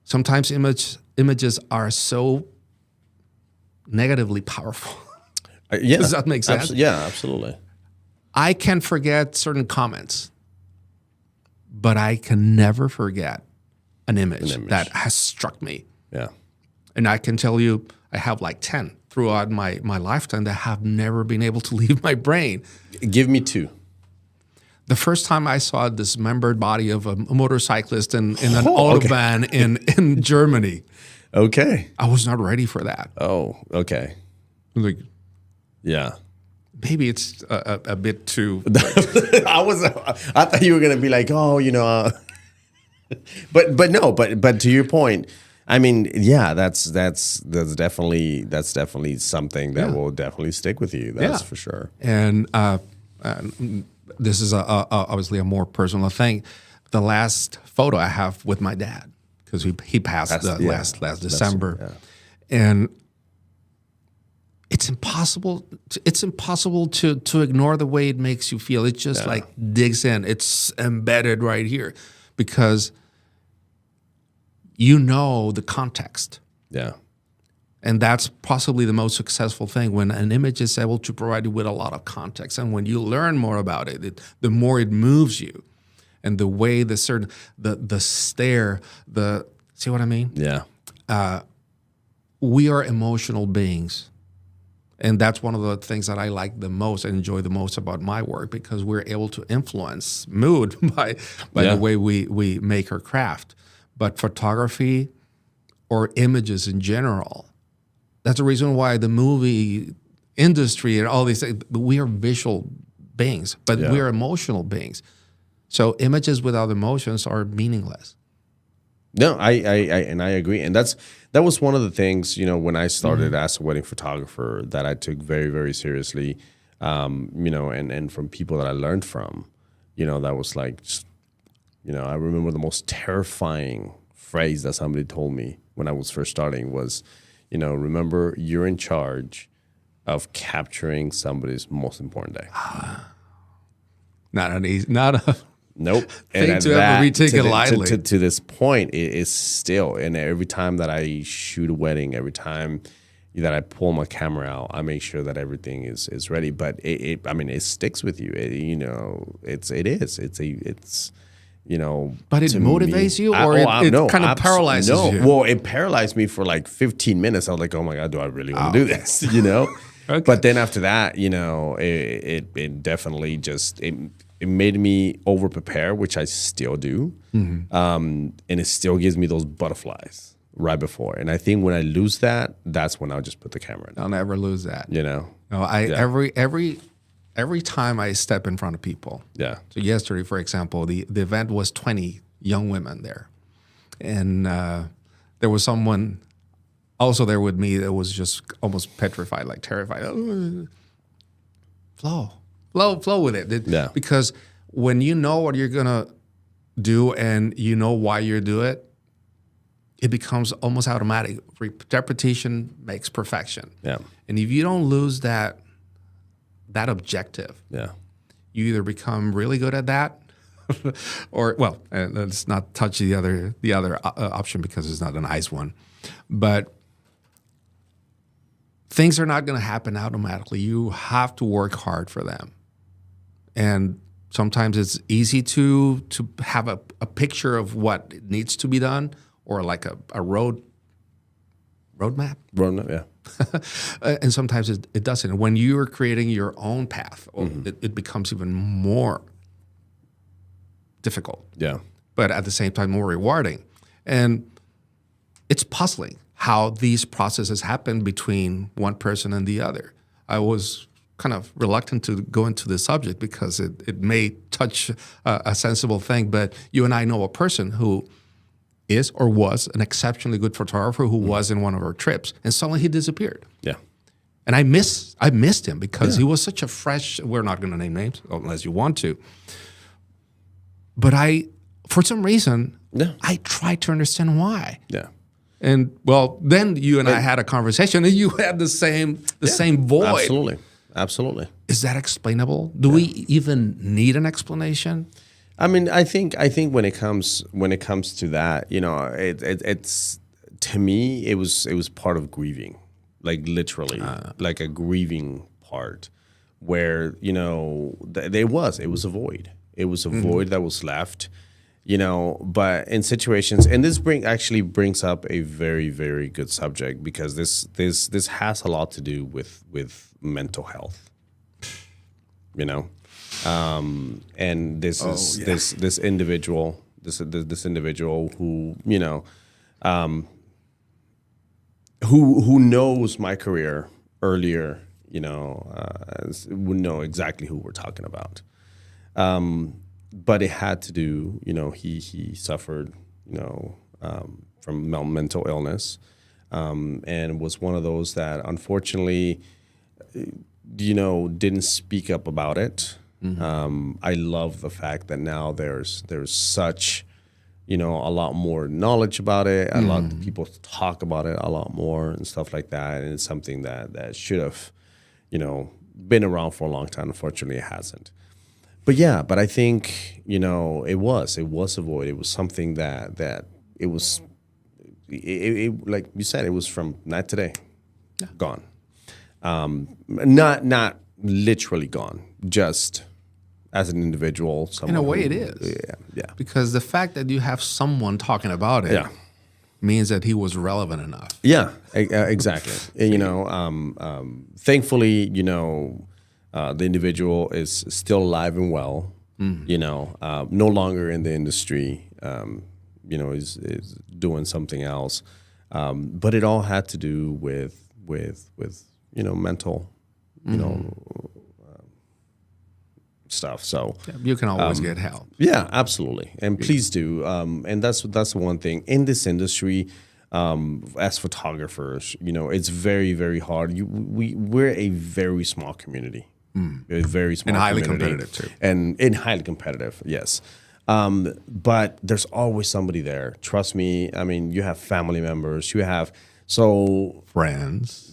Sometimes images are so negatively powerful. Does that make sense? Yeah, absolutely. I can forget certain comments, but I can never forget an image that has struck me. Yeah. And I can tell you, I have like 10 throughout my lifetime that have never been able to leave my brain. Give me two. The first time I saw a dismembered body of a motorcyclist in an autobahn in Germany. Okay. I was not ready for that. Oh, okay. Like, yeah. Maybe it's a bit too. I thought you were gonna be like, but no, but to your point, I mean, yeah, that's definitely something that will definitely stick with you. That's for sure. And this is obviously a more personal thing. The last photo I have with my dad, because he passed last December, and it's impossible to ignore the way it makes you feel. It just like digs in. It's embedded right here because you know the context. Yeah. And that's possibly the most successful thing, when an image is able to provide you with a lot of context. And when you learn more about it, the more it moves you. and the way the certain the stare, the see what I mean? Yeah. We are emotional beings. And that's one of the things that I like the most and enjoy the most about my work, because we're able to influence mood by Yeah. the way we make our craft. But photography or images in general, that's the reason why the movie industry and all these things, we are visual beings, but Yeah. we are emotional beings. So images without emotions are meaningless. No, I agree, and that was one of the things, when I started as a wedding photographer, that I took very, very seriously, and from people that I learned from, that was like, I remember the most terrifying phrase that somebody told me when I was first starting was, remember, you're in charge of capturing somebody's most important day. Not an easy, not a Nope. thing at to ever be taken to lightly. To this point, it is still, and every time that I shoot a wedding, every time that I pull my camera out, I make sure that everything is ready. But it sticks with you. It's But it to motivates me, you, or it no, kind of paralyzes you? Well, it paralyzed me for like 15 minutes. I was like, oh my God, do I really want to do this? Okay. But then after that, it definitely it made me over prepare, which I still do. And it still gives me those butterflies right before. And I think when I lose that, that's when I'll just put the camera down. I'll never lose that. No, Every time I step in front of people. Yeah. So yesterday, for example, the event was 20 young women there, and there was someone also there with me that was just almost petrified, like terrified. Flow with it. Yeah. Because when you know what you're gonna do and you know why you do it, it becomes almost automatic. Repetition makes perfection. Yeah. And if you don't lose that objective, Yeah. you either become really good at that, or let's not touch the other option because it's not a nice one, but things are not going to happen automatically. You have to work hard for them, and sometimes it's easy to have a picture of what needs to be done, or like a roadmap. Roadmap, yeah. And sometimes it doesn't. When you are creating your own path, it becomes even more difficult. Yeah. But at the same time, more rewarding. And it's puzzling how these processes happen between one person and the other. I was kind of reluctant to go into this subject because it may touch a sensible thing, but you and I know a person who is or was an exceptionally good photographer who was in one of our trips, and suddenly he disappeared. Yeah. And I missed him because he was such a fresh, we're not going to name names unless you want to. But for some reason, I tried to understand why. Yeah. And then you and I had a conversation, and you had the same void. Absolutely. Is that explainable? Do we even need an explanation? I mean, I think when it comes to that, it's to me it was part of grieving, like literally, like a grieving part, where it was a void. It was a void that was left, But in situations, and this brings up a very, very good subject, because this has a lot to do with mental health, and this individual who who knows my career earlier, would know exactly who we're talking about. But it had to do, he suffered, from mental illness, and was one of those that unfortunately, didn't speak up about it. I love the fact that now there's such, a lot more knowledge about it. A lot of people talk about it a lot more and stuff like that. And it's something that should have, been around for a long time. Unfortunately, it hasn't. But I think, it was a void. It was something that it was, like you said, it was from night to day, gone. Not literally gone, just as an individual. In a way, it is. Yeah. Because the fact that you have someone talking about it means that he was relevant enough. Yeah, exactly. And, thankfully, the individual is still alive and well. No longer in the industry. Is doing something else. But it all had to do with mental, stuff. So you can always get help. Yeah, absolutely, and please do. And that's the one thing in this industry. As photographers, it's very, very hard. We're a very small community, a very small and highly community. Competitive too, and highly competitive. Yes, but there's always somebody there. Trust me. I mean, you have family members. You have friends,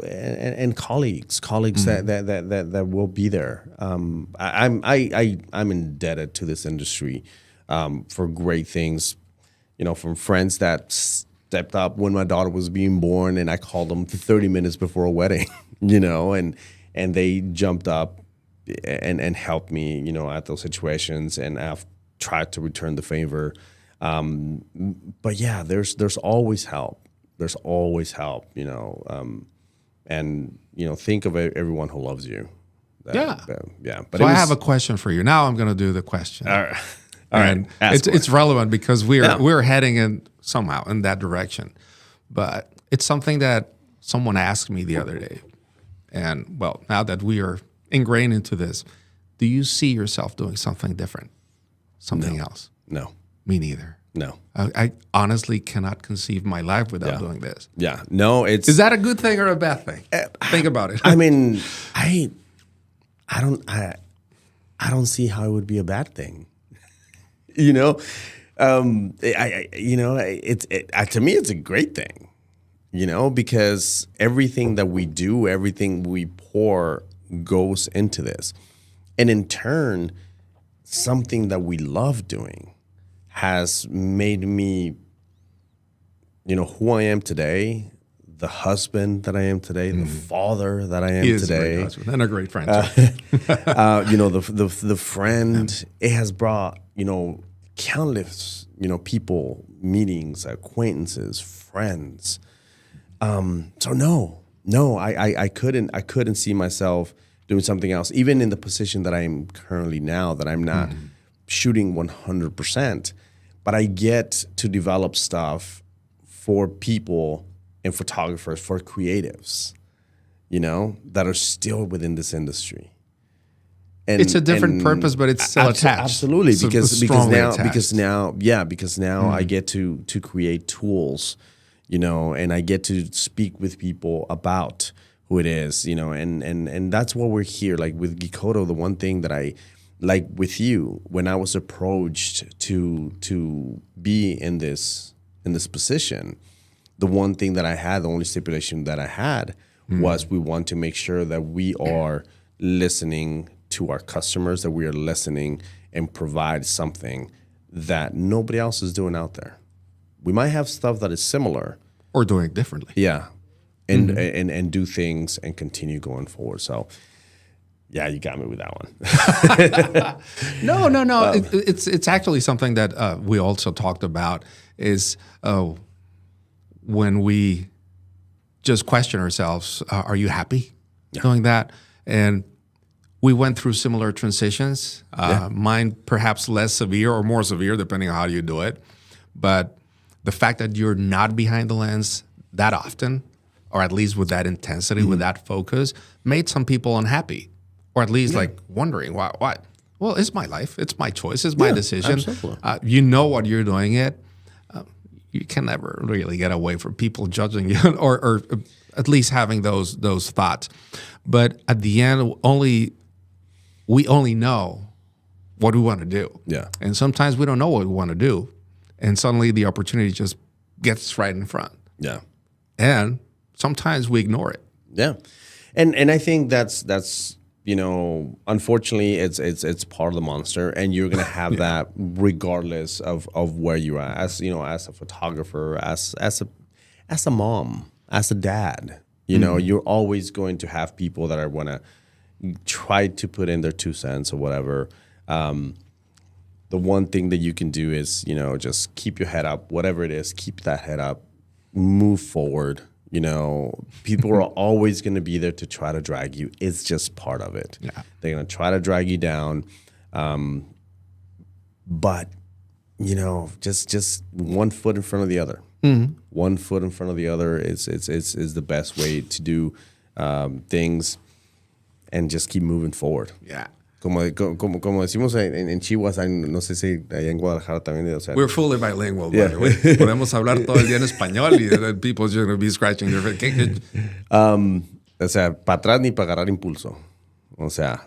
and colleagues that will be there. I'm indebted to this industry for great things. From friends that stepped up when my daughter was being born, and I called them 30 minutes before a wedding, and they jumped up and helped me, at those situations, and I've tried to return the favor. But yeah, there's always help. There's always help, and think of everyone who loves you. Yeah. But so I have a question for you. Now I'm going to do the question. All right. It's relevant because we're heading in somehow in that direction, but it's something that someone asked me the other day, and well, now that we are ingrained into this, do you see yourself doing something different, something else? No. Me neither. No. I honestly cannot conceive my life without doing this. Yeah. No, is that a good thing or a bad thing? Think about it. I mean, I don't see how it would be a bad thing. To me, it's a great thing, because everything that we do, everything we pour goes into this. And in turn, something that we love doing has made me, who I am today, the husband that I am today, the father that I am today. Is a great husband and a great friend. The friend, it has brought, countless, people, meetings, acquaintances, friends. So no, I couldn't see myself doing something else, even in the position that I am currently now, that I'm not shooting 100%, but I get to develop stuff for people and photographers, for creatives, that are still within this industry. And it's a different purpose, but it's still attached. Absolutely, because now Mm-hmm. I get to create tools, and I get to speak with people about who it is, and that's what we're here. Like with Gikoto, the one thing that I like with you, when I was approached to be in this position, the one thing that I had, the only stipulation that I had was we want to make sure that we are listening to our customers, that we are listening and provide something that nobody else is doing out there. We might have stuff that is similar. Or doing it differently. Yeah. And do things and continue going forward. So, yeah, you got me with that one. No. It's actually something that we also talked about is when we just question ourselves, are you happy doing that? And we went through similar transitions, mine perhaps less severe or more severe, depending on how you do it. But the fact that you're not behind the lens that often, or at least with that intensity, with that focus, made some people unhappy, or at least like wondering why. Well, it's my life. It's my choice. It's my decision. Absolutely. You know what you're doing it. You can never really get away from people judging you, or at least having those thoughts. But at the end, we only know what we want to do. Yeah. And sometimes we don't know what we want to do, and suddenly the opportunity just gets right in front. Yeah. And sometimes we ignore it. Yeah. And I think that's unfortunately it's part of the monster, and you're gonna have that regardless of where you are, as as a photographer, as a mom, as a dad. You're always going to have people that are wanna try to put in their 2 cents or whatever. The one thing that you can do is, just keep your head up, whatever it is, keep that head up, move forward. People are always going to be there to try to drag you. It's just part of it. Yeah. They're going to try to drag you down. But, just 1 foot in front of the other. 1 foot in front of the other is the best way to do things and just keep moving forward. Yeah. Como decimos en Chihuahua, no sé si allá en Guadalajara también. O sea, We're fully bilingual, by the way. Podemos hablar todo el día en español y then people are going to be scratching their head. o sea, para atrás ni para agarrar impulso. O sea,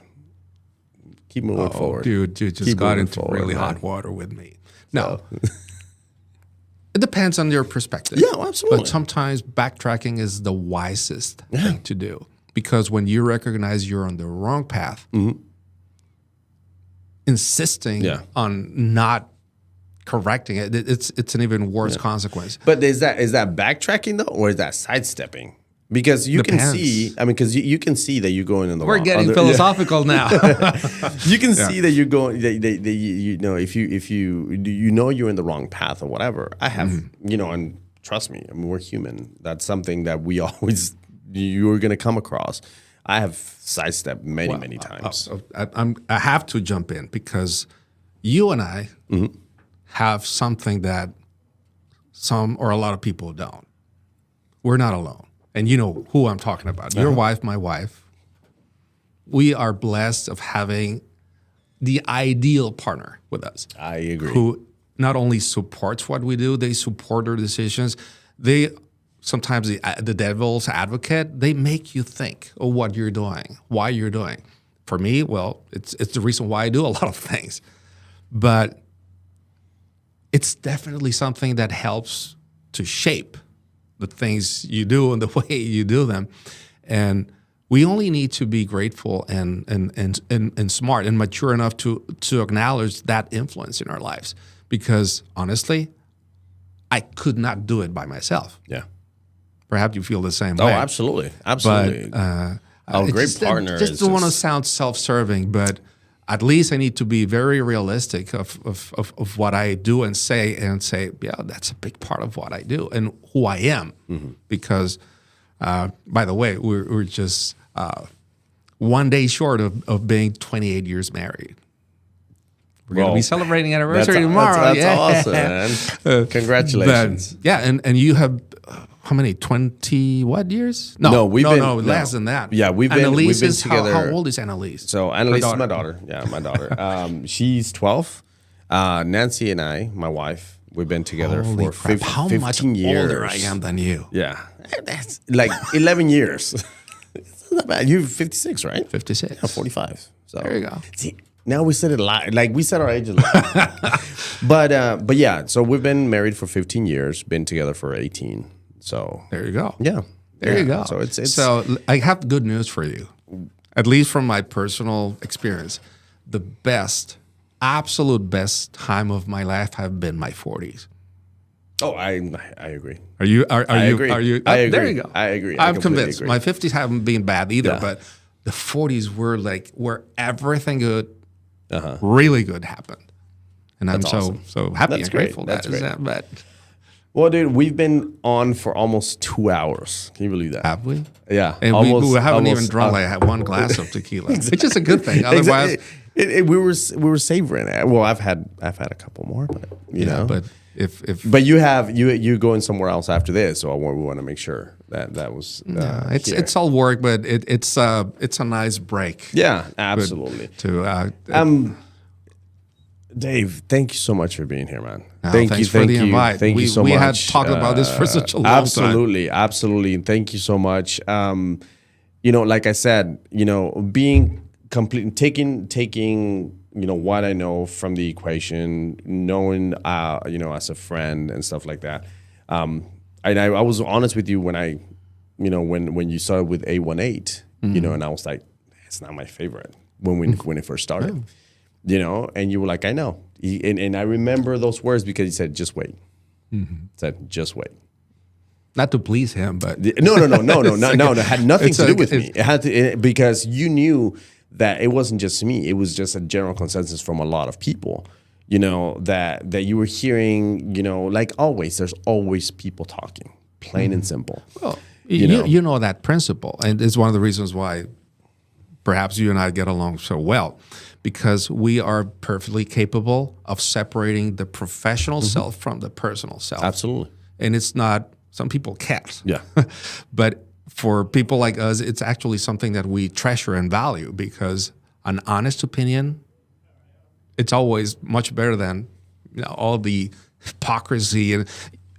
keep moving forward. Dude, you just Keep got moving into forward, really man. hot water with me. No. It depends on your perspective. Yeah, well, absolutely. But sometimes backtracking is the wisest thing to do. Because when you recognize you're on the wrong path, insisting on not correcting it, it's an even worse consequence. But is that backtracking though, or is that sidestepping? Because you can see, because you can see that you're going in the We're wrong. getting philosophical now. You can see that you're going. If you're in the wrong path or whatever. I have, and trust me, we're human. That's something that we always you're going to come across. I have sidestepped many times. I have to jump in because you and I have something that some or a lot of people don't. We're not alone. And you know who I'm talking about. Your wife, my wife. We are blessed of having the ideal partner with us. I agree. Who not only supports what we do, they support our decisions. They sometimes the devil's advocate. They make you think of what you're doing, why you're doing. For me, well, it's the reason why I do a lot of things. But it's definitely something that helps to shape the things you do and the way you do them. And we only need to be grateful and smart and mature enough to acknowledge that influence in our lives. Because honestly, I could not do it by myself. Yeah. Perhaps you feel the same Oh, way. absolutely. But A great partner. Just don't want to sound self-serving, but at least I need to be very realistic of what I do and say, yeah, that's a big part of what I do and who I am. Because, by the way, we're just 1 day short of being 28 years married. We're going to be celebrating anniversary tomorrow. That's awesome, man. Congratulations. And you have how many? 20 what years? No, less than that. Yeah, we've been together. How old is Annalise? So Annalise is my daughter. Yeah, my daughter. She's 12. Nancy and I, my wife, we've been together for 15 much years. Older I am than you? Yeah, that's like 11 years. It's not bad. You're 56, right? 56. Yeah, 45. So there you go. See, now we said it like we said our age a lot. But yeah, so we've been married for 15 years, been together for 18. So there you go. Yeah, there you go. So it's so I have good news for you, at least from my personal experience. The absolute best time of my life have been my 40s. Oh, I agree. Are you? I agree. I agree. There you go. I agree. I'm convinced. Agree. My 50s haven't been bad either, but the 40s were everything good, really good happened, and I'm so happy and grateful. That's great. But well, dude, we've been on for almost 2 hours. Can you believe that? have we? Yeah, and we haven't even drunk like one glass of tequila, which is a good thing. Otherwise, we were savoring it. Well, I've had a couple more, but you know. But but you're going somewhere else after this, so we want to make sure that was. It's all work, but it's a nice break. Yeah, absolutely. Dave, thank you so much for being here, man. Thank you for the invite. Thank you so much. We had talked about this for such a long time. Absolutely. Thank you so much. Like I said, being complete, taking, what I know from the equation, knowing, as a friend and stuff like that. And I was honest with you when when you started with A18, and I was like, it's not my favorite when it first started. And you were like, I know. And I remember those words because he said, just wait. Said, just wait. Not to please him, but No. It had nothing to do with me. It had to, because you knew that it wasn't just me. It was just a general consensus from a lot of people, that you were hearing, like always, there's always people talking, plain and simple. Well, you know that principle. And it's one of the reasons why perhaps you and I get along so well, because we are perfectly capable of separating the professional self from the personal self. Absolutely. And it's not, some people can't. Yeah. But for people like us, it's actually something that we treasure and value, because an honest opinion, it's always much better than all the hypocrisy. And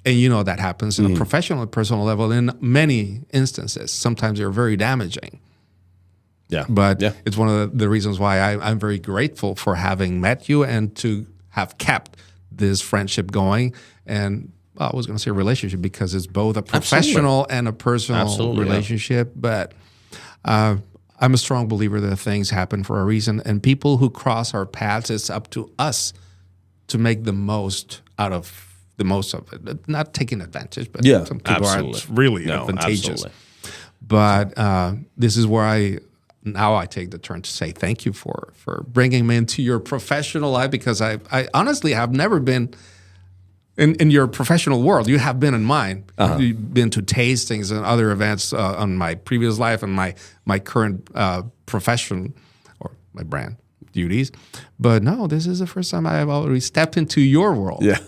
that happens in a professional and personal level in many instances. Sometimes they're very damaging. Yeah. But it's one of the reasons why I'm very grateful for having met you and to have kept this friendship going. And I was going to say relationship, because it's both a professional and a personal relationship. But I'm a strong believer that things happen for a reason. And people who cross our paths, it's up to us to make the most out of it. Not taking advantage, but some people aren't really advantageous. Absolutely. But this is where now I take the turn to say thank you for bringing me into your professional life, because I honestly have never been in your professional world. You have been in mine. You've been to tastings and other events on my previous life and my current profession or my brand duties. But no, this is the first time I have already stepped into your world. Yeah.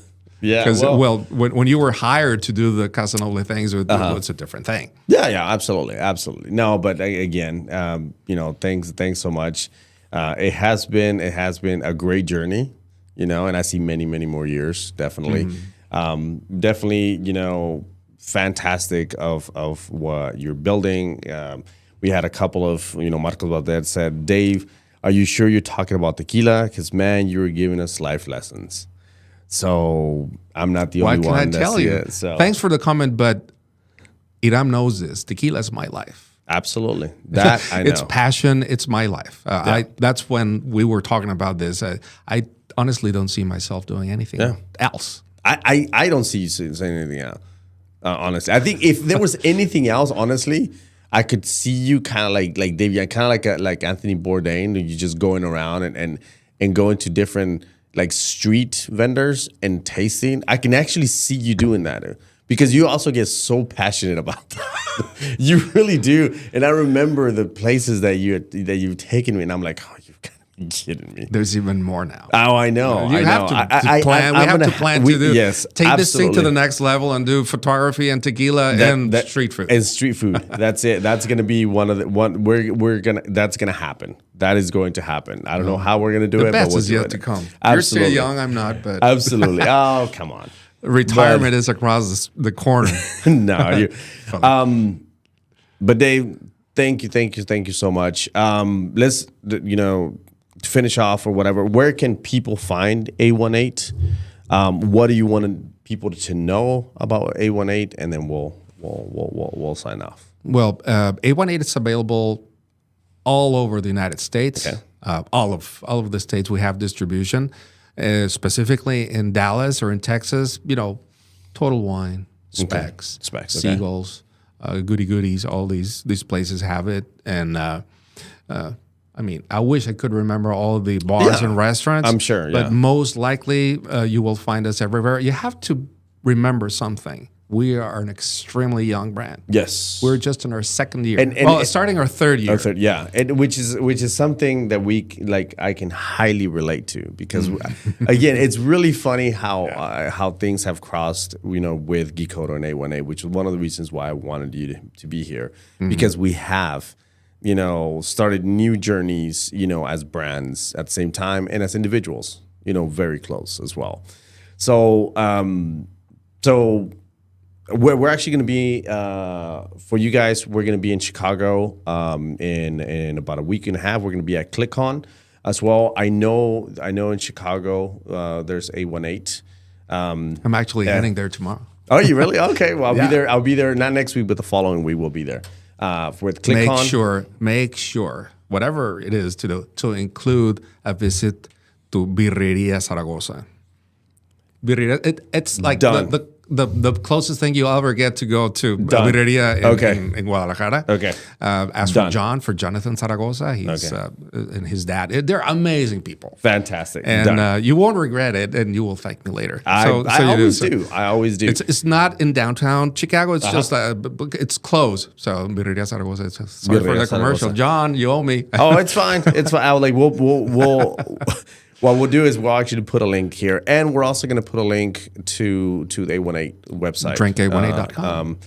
Yeah. Because when you were hired to do the Casanova things, it's a different thing. Yeah, absolutely. No, but again, thanks so much. It has been a great journey, and I see many more years, definitely. Definitely, fantastic of what you're building. We had a couple of, Marcos Valdez said, Dave, are you sure you're talking about tequila? Because man, you were giving us life lessons. So I'm not the only one. What can I tell you? It, so. Thanks for the comment, but Iram knows this. Tequila is my life. Absolutely. That I know. It's passion. It's my life. That's when we were talking about this. I honestly don't see myself doing anything else. I don't see you saying anything else, honestly. I think if there was anything else, honestly, I could see you kind of like David, kind of like Anthony Bourdain, you just going around and going to different like street vendors and tasting. I can actually see you doing that because you also get so passionate about that. You really do. And I remember the places that you've taken me, and I'm like, oh, you've got to be kidding me. There's even more now. Oh, I know. You have to plan. We have to plan to do. Yes, take absolutely. this thing to the next level and do photography and tequila and street food. And street food. That's it. That's going to be that's going to happen. That is going to happen. I don't know how we're going to do it. The best but we'll is yet to come. Absolutely. You're still young. I'm not. But absolutely. Oh, come on. Retirement is across the corner. No, you. But Dave, thank you so much. Let's finish off or whatever. Where can people find A18? What do you want people to know about A18? And then we'll sign off. Well, A18 is available all over the United States. Okay. All of the states we have distribution. Specifically in Dallas or in Texas, Total Wine, Specs, Seagulls, Goody Goodies, all these places have it. And I wish I could remember all of the bars and restaurants. I'm sure, but most likely you will find us everywhere. You have to remember something. We are an extremely young brand. Yes, we're just in our second year. Starting our third year. Which is something that I can highly relate to because again, it's really funny how things have crossed. With Geekoto and A18, which is one of the reasons why I wanted you to be here because we have started new journeys as brands at the same time and as individuals very close as well. So we're actually going to be for you guys. We're going to be in Chicago in about a week and a half. We're going to be at ClickCon as well. I know in Chicago there's A18. I'm actually heading there tomorrow. Are you really? Okay. Well, I'll be there. I'll be there not next week, but the following week we'll be there with ClickCon. Make sure whatever it is to include a visit to Birreria Zaragoza. Birreria, it's like the the closest thing you'll ever get to go to Done. Birreria Okay. in Guadalajara. Okay. As Done. for Jonathan Zaragoza, he's Okay. and his dad. They're amazing people. Fantastic. And Done. you won't regret it, and you will thank me later. I you always do. I always do. It's not in downtown Chicago. It's just it's closed. So Birreria Zaragoza. Sorry for Birreria the commercial, Zaragoza. John. You owe me. Oh, it's fine. It's fine. I was like, we'll what we'll do is we'll actually put a link here, and we're also going to put a link to the A18 website, Drink818.com.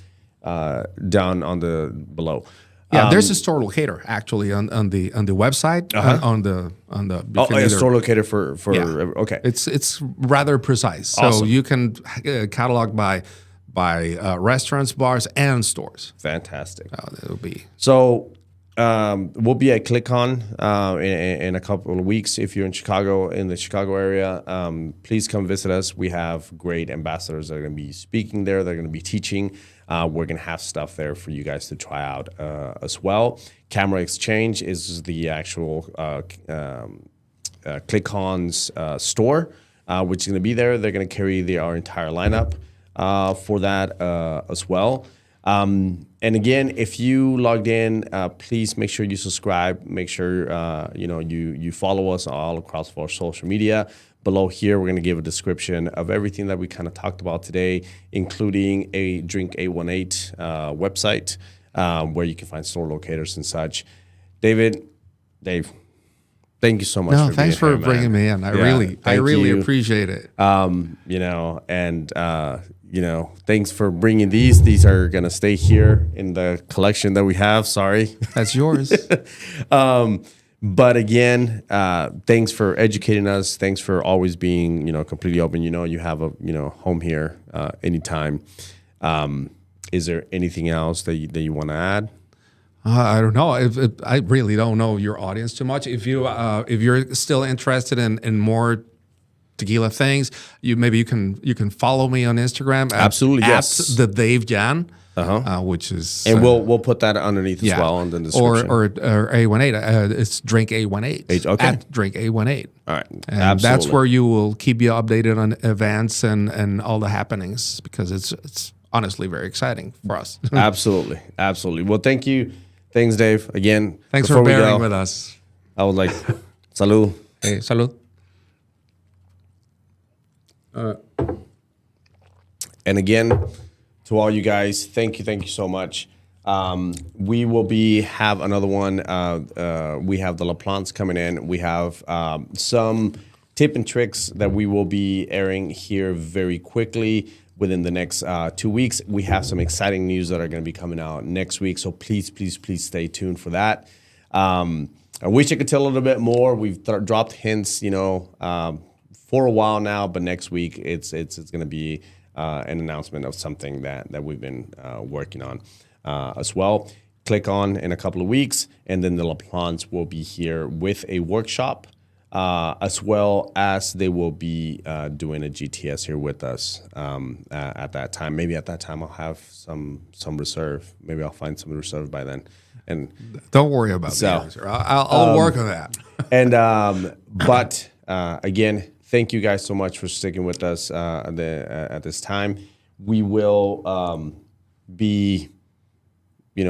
Down on the below. Yeah, there's a store locator actually on the website on the. You can a either- store locator for Yeah. okay. It's rather precise, so Awesome. you can catalog by restaurants, bars, and stores. Fantastic. It'll be So we'll be at ClickCon in a couple of weeks. If you're in Chicago, in the Chicago area, please come visit us. We have great ambassadors that are going to be speaking there. They're going to be teaching. We're going to have stuff there for you guys to try out as well. Camera Exchange is the actual ClickCon's store, which is going to be there. They're going to carry our entire lineup for that as well. And again, if you logged in, please make sure you subscribe. Make sure you follow us all across our social media. Below here, we're going to give a description of everything that we kind of talked about today, including a Drink818 website where you can find store locators and such. Dave, thank you so much. no. for Thanks being for here, bringing man. me in. I thank really you. appreciate it. Thanks for bringing these. These are going to stay here in the collection that we have. Sorry. That's yours. But again, thanks for educating us. Thanks for always being, completely open. You have a, home here anytime. Is there anything else that you want to add? I don't know. I really don't know your audience too much. If you're still interested in more tequila things, you can follow me on Instagram. Absolutely, at yes. the Dave Jan, which is And we'll put that underneath as well in the description. or A18. It's Drink818. Okay. At Drink818. All right. And Absolutely. that's where you will keep you updated on events and all the happenings because it's honestly very exciting for us. Absolutely. Well, thank you. Thanks, Dave. Again, Thanks before for we bearing go, with us. I would like, salud. Hey, salud. And again, to all you guys, thank you so much. We will have another one. We have the La Plante coming in. We have some tip and tricks that we will be airing here very quickly within the next 2 weeks. We have some exciting news that are going to be coming out next week. So please stay tuned for that. I wish I could tell a little bit more. We've dropped hints, for a while now, but next week it's going to be an announcement of something that we've been working on as well. Click on in a couple of weeks, and then the La Plante will be here with a workshop, as well as they will be doing a GTS here with us at that time. Maybe at that time I'll have some reserve. Maybe I'll find some reserve by then. And Don't worry about that. I'll work on that. and but again, thank you guys so much for sticking with us at this time. We will be,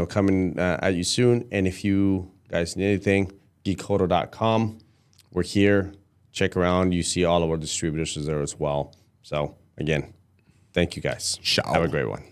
coming at you soon. And if you guys need anything, geekhoto.com. We're here. Check around. You see all of our distributors there as well. So again, thank you guys. Ciao. Have a great one.